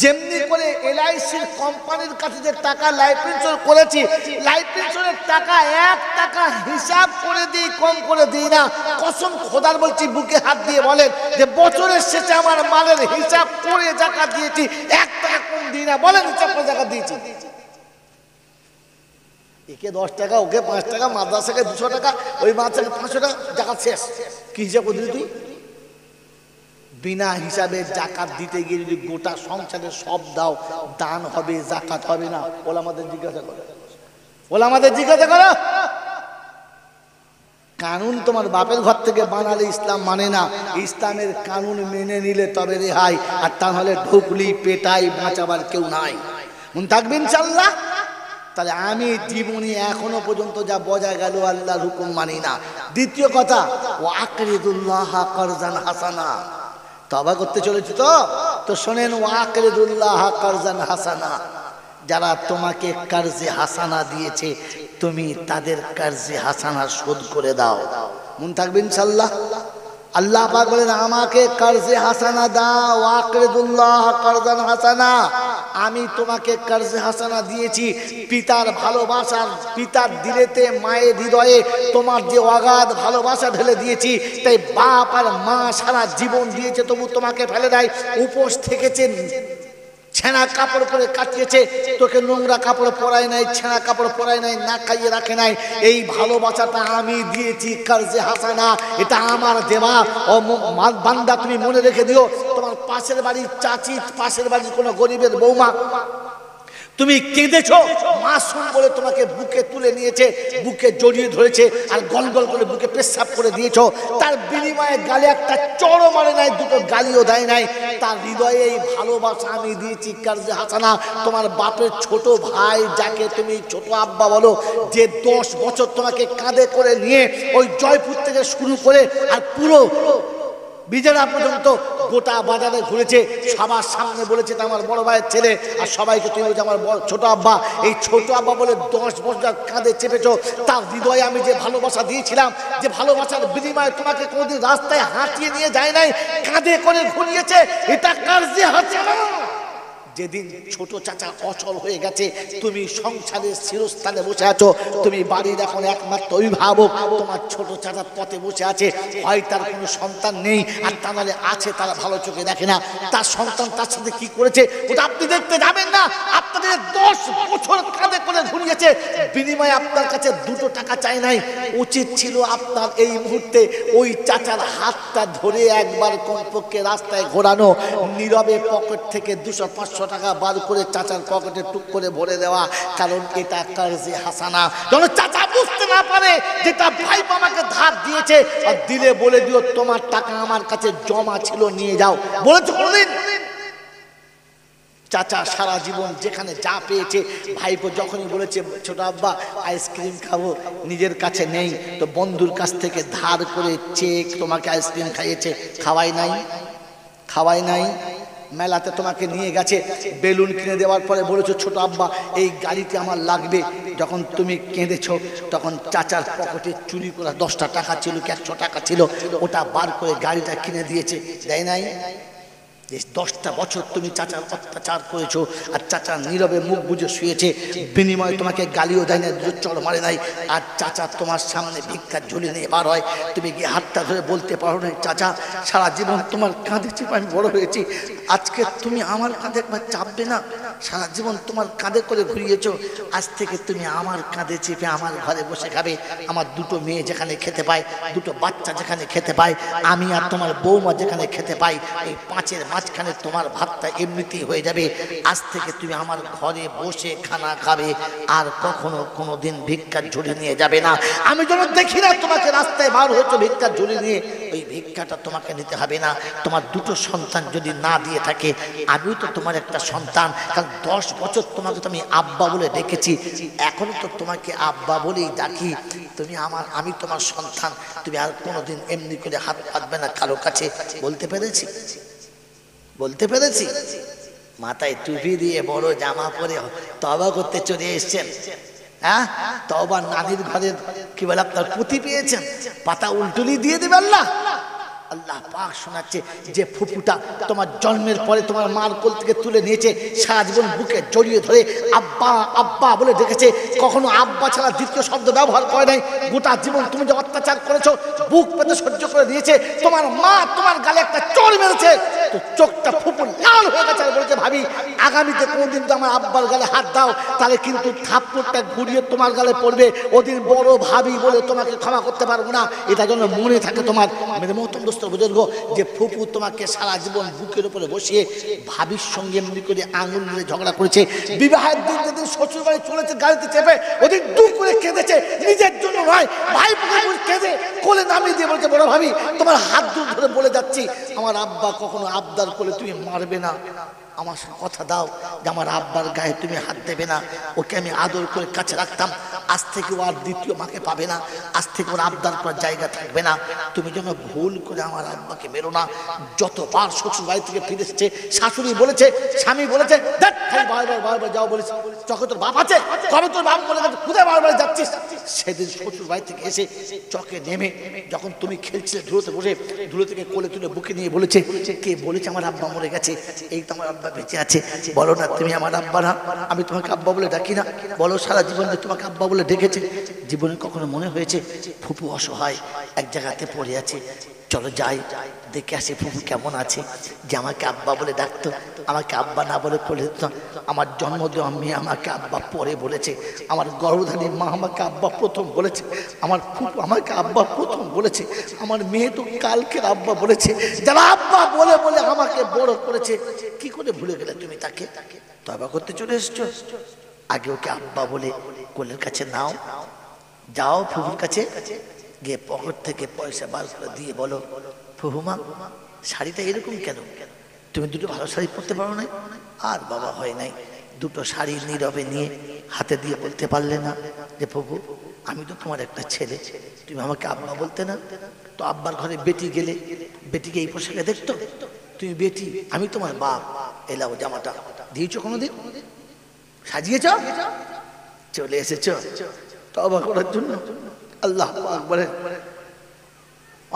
যেমনি করে এলআইসির কোম্পানির কাছে যে টাকা লাইফ ইন্স্যুরেন্স করেছি, লাইফ ইন্স্যুরেন্স টাকা 1 টাকা হিসাব করে দিই, কম করে দিই না। কসম খোদার বলছি, বুকে হাত দিয়ে বলেন যে বছরের শেষে আমার মালের হিসাব করে টাকা দিয়েছি, 1 টাকা কম দিই না। বলেন হিসাব করে টাকা দিয়েছি। একে 10 টাকা, ওকে 5 টাকা, মাদ্রাসাকে 200 টাকা, ওই মাদ্রাসাকে 500 টাকা, জাকাত শেষ। কি হিসাব করে দিলি তুই? বিনা হিসাবে জাকাত দিতে গিয়ে যদি গোটা সংসারের সব দাও, দান হবে, জাকাত হবে না। ওলামাদের জিজ্ঞাসা করো, ওলামাদের জিজ্ঞাসা করো। কানুন তোমার বাপের ঘর থেকে বানালে ইসলাম মানে না, ইসলামের কানুন মেনে নিলে তবে রেহাই, আর তা হলে ঢুকলি পেটাই, বাঁচাবার কেউ নাই। মন থাকবে ইনশাআল্লাহ। তাহলে আমি জীবনে এখনো পর্যন্ত যা বজায় গেল আল্লাহর হুকুম মানি না। দ্বিতীয় কথা, ও আকরিদুল্লাহ কারজান হাসানা, তওবা করতে চলেছি তো শোনেন, ও আকরিদুল্লাহ কারজান হাসানা, যারা তোমাকে কারজে হাসানা দিয়েছে তুমি তাদের কারজে হাসানা শোধ করে দাও। মন থাকবে ইনশাআল্লাহ। আল্লাহ পাক বলেন আমাকে কারজে হাসানা দাও, আকরিদুল্লাহ কারজান হাসানা, আমি তোমাকে কারজে হাসানা দিয়েছি। পিতার ভালোবাসার, পিতার দিলেতে, মায়ের হৃদয়ে তোমার যে অগাধ ভালোবাসা ঢেলে দিয়েছি, তাই বাপ আর মা সারা জীবন দিয়েছে তবু তোমাকে ফেলে দেয়, উপোস থেকেছে, ছেঁড়া কাপড় পরে কাটিয়েছে, তোকে নোংরা কাপড় পরায় নাই, ছেঁড়া কাপড় পরায় নাই, না খাইয়ে রাখে নাই। এই ভালোবাসাটা আমি দিয়েছি কারজে হাসানা, এটা আমার দেওয়া। ও বান্দা তুমি মনে রেখে দিও, তোমার পাশের বাড়ির চাচি, পাশের বাড়ির কোনো গরিবের বৌমা তুমি কেঁদেছো, মাসুম বলে তোমাকে বুকে তুলে নিয়েছে, বুকে জড়িয়ে ধরেছে আর গল গল করে বুকে পেশাব করে দিয়েছো, তার বিনিময়ে গালে একটা চড়ও মারে নাই, দুটো গালিও দেয় নাই, তার হৃদয়ে এই ভালোবাসা আমি দিয়েছি কারজে হাসানা। তোমার বাপের ছোট ভাই, যাকে তুমি ছোট আব্বা বলো, যে 10 বছর তোমাকে কাঁধে করে নিয়ে ওই জয়পুর থেকে শুরু করে আর পুরো বিজেরা পর্যন্ত গোটা বাজারে ঘুরেছে, সবার সামনে বলেছে তা আমার বড় ভাইয়ের ছেলে, আর সবাইকে তুমি বলছো আমার ছোট আব্বা। এই ছোট আব্বা বলে 10 বছর কাঁধে চেপেছো, তার হৃদয়ে আমি যে ভালোবাসা দিয়েছিলাম, যে ভালোবাসার বিনিময়ে তোমাকে কোনোদিন রাস্তায় হাঁটিয়ে নিয়ে যায় নাই, কাঁধে করে ঘুরিয়েছে, এটা কারজে হাসানা। যেদিন ছোট চাচা অচল হয়ে গেছে, তুমি সংসারের শিরস্থানে বসে আছো, তুমি বাড়ির এখন একমাত্র অভিভাবক, তোমার ছোট চাচা পথে বসে আছে, হয় তার কোনো সন্তান নেই, আর তা নাহলে আছে তারা ভালো চোখে দেখে না, তার সন্তান তার সাথে কি করেছে ওটা আপনি দেখতে যাবেন না। আপনাদের 10 বছর কাঁধে করে ঘুরিয়েছে, বিনিময়ে আপনার কাছে 2 টাকা চাই নাই। উচিত ছিল আপনার এই মুহূর্তে ওই চাচার হাতটা ধরে একবার কমপক্ষে রাস্তায় ঘোরানো, নীরবে পকেট থেকে 200-500 টাকা বার করে চাচার পকেটে টুক করে ভরে দেওয়া, কারণ এটা কারজে হাসানা। যেন চাচা বুঝতে না পারে যেটা ভাই আমাকে ধার দিয়েছে, আর দিলে বলে দিও তোমার টাকা আমার কাছে জমা ছিল, নিয়ে যাও। বলেছো কোনদিন? চাচা সারা জীবন যেখানে যা পেয়েছে, ভাইপো যখনই বলেছে ছোট আব্বা আইসক্রিম খাবো, নিজের কাছে নেই তো বন্ধুর কাছ থেকে ধার করে চেক তোমাকে আইসক্রিম খাইয়েছে, খাওয়াই নাই, খাওয়াই নাই। মেলাতে তোমাকে নিয়ে গেছে, বেলুন কিনে দেওয়ার পরে বলেছো ছোট আব্বা এই গাড়িতে আমার লাগবে, যখন তুমি কেঁদেছো তখন চাচার পকেটে চুরি করা 10টা টাকা ছিল কি 100 টাকা ছিল, ওটা বার করে গাড়িটা কিনে দিয়েছে, দেয় নাই? 10টা বছর তুমি চাচার অত্যাচার করেছো, আর চাচা নীরবে মুখ বুজে শুয়েছে, বিনিময়ে তোমাকে গালিও দেয় না, চড় মারে নাই, আর চাচা তোমার সামনে ভিক্ষার ঝুলি নিয়ে বার হয়, তুমি গিয়ে হাতটা ধরে বলতে পারো না চাচা সারা জীবন তোমার কাঁধে চেপে আমি বড় হয়েছি, আজকে তুমি আমার কাঁধে একবার চাপবে না? সারা জীবন তোমার কাঁধে করে ঘুরিয়েছো, আজ থেকে তুমি আমার কাঁধে চেপে আমার ঘরে বসে খাবে, আমার 2টো মেয়ে যেখানে খেতে পায়, 2টো বাচ্চা যেখানে খেতে পায়, আমি আর তোমার বৌমা যেখানে খেতে পাই, এই 5-এর মাঝখানে তোমার ভাতটা এমনিতেই হয়ে যাবে। আজ থেকে তুমি আমার ঘরে বসে খানা খাবে, আর কখনো কোনোদিন ভিক্ষার ঝুলি নিয়ে যাবে না। আমি যেন দেখি না তোমাকে রাস্তায় বার হয়েছো ভিক্ষার ঝুলি নিয়ে, ওই ভিক্ষাটা তোমাকে নিতে হবে না। তোমার 2টো সন্তান যদি না দিয়ে থাকে, আমিও তো তোমার একটা সন্তান, কারণ 10 বছর তোমাকে তো আমি আব্বা বলে ডেকেছি, এখনো তো তোমাকে আব্বা বলেই ডাকি, তুমি আমার, আমি তোমার সন্তান, তুমি আর কোনোদিন এমনি করে হাত পাতবে না কারো কাছে। বলতে পেরেছি? বলতে পেরেছি? মাথায় টুপি দিয়ে বড় জামা পরে তওবা করতে চলে এসেছেন, হ্যাঁ, তওবা নানির ঘরের কি বলে আপনার পুঁতি পেয়েছেন, পাতা উল্টুলি দিয়ে দেবে আল্লাহ। আল্লাহ পাক শোনাচ্ছে যে ফুপুটা তোমার জন্মের পরে তোমার মার কোল থেকে তুলে নিয়েছে, সারা জীবন বুকে জড়িয়ে ধরে আব্বা আব্বা বলে ডেকেছে, কখনো আব্বা ছাড়া দ্বিতীয় শব্দ ব্যবহার করে নাই। গোটা জীবন তুমি যে অত্যাচার করেছো বুক পেতে সহ্য করে দিয়েছে। তোমার মা তোমার গালে একটা চড় মেরেছে, তো চোখটা ফুপু লাল হয়ে গেছে, আর বলেছে ভাবি আগামীতে কোনোদিন তো আমার আব্বার গালে হাত দাও, তাহলে কিন্তু থাপ্পড়টা ঘুরিয়ে তোমার গালে পড়বে, ওদিন বড় ভাবি বলে তোমাকে ক্ষমা করতে পারবো না। এটা যেন মনে থাকে তোমার। মেরে মহতম দোস্ত বুজুর্গ, যে ফুপু তোমাকে সারা জীবন বুকের উপরে বসিয়ে ভাবির সঙ্গে এমনি করে আঙুল নিয়ে ঝগড়া করেছে, বিবাহের দিন যেদিন শ্বশুর বাড়ি চলেছে গাড়িতে চেপে ওদিন দু করে কেঁদেছে, নিজের জন্য নয় ভাই পুকুর কেঁদে কোলে নামিয়ে দিয়ে বলছে বড় ভাবি তোমার হাত দূর ধরে বলে যাচ্ছি আমার আব্বা কখনো আবদার করলে তুমি মারবে না, আমার কথা দাও যে আমার আব্বার গায়ে তুমি হাত দেবে না, ওকে আমি আদর করে কাছে রাখতাম, আজ থেকে ও আর দ্বিতীয় মাকে পাবে না, আজ থেকে ওর আবদার করার জায়গা থাকবে না, তুমি যেন ভুল করে আমার আব্বাকে মেরো না। যতবার শ্বশুর বাড়ি থেকে ফিরে এসেছে শাশুড়ি বলেছে, স্বামী বলেছে, দেখ খালি বারবার বারবার যাও বলেছে, চকে তোর বাপ আছে, কবে তোর বাপ বলে গেছে, কোথায় বারবার যাচ্ছিস? সেদিন শ্বশুর বাড়ি থেকে এসে চকে নেমে যখন তুমি খেলছিলে ধুলোতে বসে, ধুলো থেকে কোলে তুলে বুকে নিয়ে বলেছে, কে বলেছে আমার আব্বা মরে গেছে, এই তো আমার আব্বা বেঁচে আছে, বলো না তুমি আমার আব্বা না, আমি তোমাকে আব্বা বলে ডাকি না, বলো সারা জীবনে তোমাকে আব্বা বলে ডেকেছে, জীবনে কখনো মনে হয়েছে ফুপু অসহায় এক জায়গাতে পড়ে আছে, চলো যাই দেখে আসি ফুপু কেমন আছে, যে আমাকে আব্বা বলে ডাকতো, আমাকে আব্বা না বলে পড়ে দিত, আমার জন্ম দেওয়া মেয়ে আমাকে আব্বা পরে বলেছে, আমার গর্ভধারী মা আমাকে আব্বা প্রথম বলেছে, আমার ফুপু আমাকে আব্বা প্রথম বলেছে, আমার মেয়ে তো কালকের আব্বা বলেছে, যারা আব্বা বলে বলে আমাকে বড় করেছে, কি করে ভুলে গেলে তুমি তাকে? তওবা করতে চলে এসছো, আগে ওকে আব্বা বলে কোলের কাছে নাও, যাও ফুপুর কাছে গিয়ে পকেট থেকে পয়সা বার করে দিয়ে বলো, ফুপুমা শাড়িটা এরকম কেন, তুমি দুটো ভালো শাড়ি পরতে পারো না? আর বাবা হয় নাই, দুটো শাড়ি নীরবে নিয়ে হাতে দিয়ে বলতে পারলে না যে ফুপু আমি তো তোমার একটা ছেলে, তুমি আমাকে আব্বা বলতে না? তো আব্বার ঘরে বেটি গেলে বেটিকে এই পোশাকে দেখতো, তুমি বেটি আমি তোমার বাপ, এলাও জামাটা দিয়েছো কোনোদিন, সাজিয়েছ, চলে এসেছ তওবা করার জন্য। আল্লাহ পাক বলেন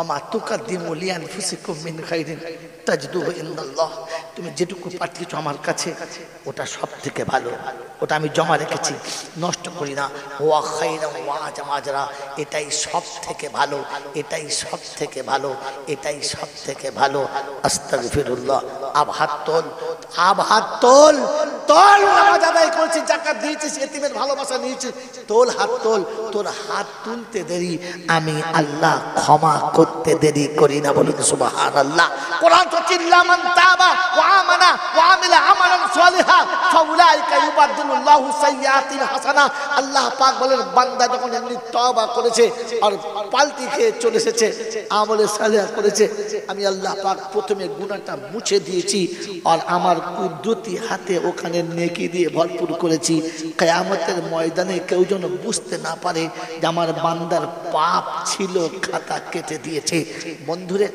ওমা তুকাদ্দিমু লিআনফুসিকুম মিন খাইরিন তাজিদুহু ইনদাল্লাহ, তুমি যেটুকু পাঠিয়েছো আমার কাছে ওটা সব থেকে ভালো, ওটা আমি জমা রেখেছি, নষ্ট করি না, ওয়া খাইরান ওয়া আজম আজরা, এটাই সব থেকে ভালো, এটাই সব থেকে ভালো, এটাই সব থেকে ভালো। আস্তাগফিরুল্লাহ। আবহাত তোল, আবহাত তোল, তোল, নামাজ আদায় করেছিস, যাকাত দিয়েছিস, এতিমের ভালোবাসা নিয়েছিস, তোল হাত তোল, তোর হাত তুলতে দেরি আমি আল্লাহ ক্ষমা করতে দেরি করি না, বলুন সুবহানাল্লাহ। কোরআন তো ইল্লা মান তাবা ওয়া আমানা ওয়া আমিলা আমালান সালিহা ফাউলাইকা ইউবাদদিলুল্লাহু সাইয়্যাতিহিম হাসানা। আল্লাহ পাক বলেন বান্দা যখন এমনি তওবা করেছে আর পাল্টি খেয়ে চলে এসেছে, আমলে সালিহা করেছে, আমি আল্লাহ পাক প্রথমে গুনাহটা মুছে দিয়েছি আর আমার কুদরতি হাতে ওখানে নেকি দিয়ে ভরপুর করেছি। কিয়ামতের ময়দানে কেউ যেন বুঝতে না পারে যে আমার বান্দার পাপ ছিল, খাতা কেটে দিয়েছে। বন্ধুরে,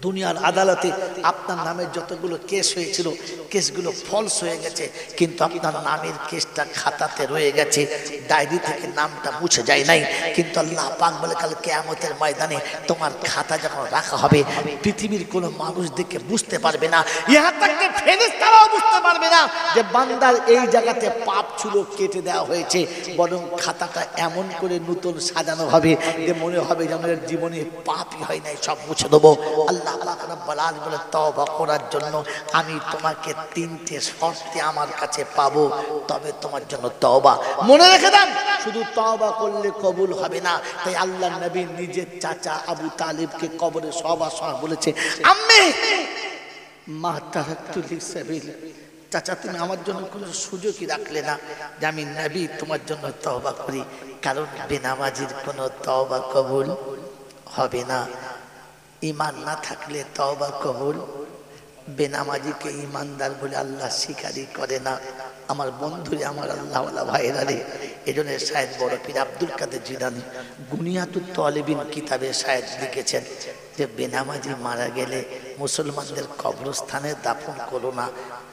দুনিয়ার আদালতে আপনার নামের যতগুলো কেস হয়েছিল কেসগুলো ফলস হয়ে গেছে, কিন্তু আপনার নামের কেসটা খাতাতে রয়ে গেছে, ডায়েরি থেকে নামটা মুছে যায় নাই। কিন্তু আল্লাহ পাক বলে কাল কিয়ামতের ময়দানে তোমার খাতা যখন রাখা হবে পৃথিবীর কোনো মানুষ দেখে বুঝতে পারবে না, ইহা থেকে ফেরেশতারাও বুঝতে পারবে না যে বান্দার এই জায়গাতে পাপ ছিল, কেটে দেওয়া হয়েছে, বরং খাতাটা এমন করে নতুন সাজানো হবে যে মনে হবে যেন এর জীবনে পাপই হয় নাই, সব মুছে দেবো। আল্লাহ পাক রব্বুল আলামিন বলে তওবা করার জন্য আমি তোমাকে তিনটে শর্তে আমার কাছে পাবো, তবে তোমার জন্য তওবা। মনে রেখে দেন, শুধু তওবা করলে কবুল হবে না। তাই আল্লাহর নবী নিজের চাচা আবু তালিবকে কবরে শোবার সময় বলেছে, আম্মি মা তারাকতু লিসাবিল, চাচা তুমি আমার জন্য কোনো সুযোগই রাখলে না যে আমি নবী তোমার জন্য তওবা করি, কারণ বেনামাজির কোনো তওবা কবুল হবে না। ঈমান না থাকলে তওবা কবুল, বেনামাজিকে ঈমানদার বলে আল্লাহ স্বীকারই করে না। আমার বন্ধুরে, আমার আল্লাহওয়ালা ভাইরা রে, এজন্য শায়েখ বড় পীর আব্দুল কাদের জিলানী গুনিয়াতুত তালিবিন কিতাবে শায়েখ লিখেছেন যে বেনামাজি মারা গেলে মুসলমানদের কবরস্থানে দাফন করো না,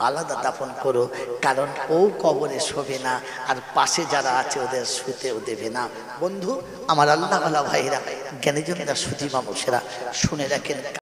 আলাদা দাফন করো, কারণ ও কবরে শোবে না আর পাশে যারা আছে ওদের শুতেও দেবে না। বন্ধু আমার আল্লাহ ভাইরা, জ্ঞানীজনরা, সুধী মানুষেরা শুনে রাখেন।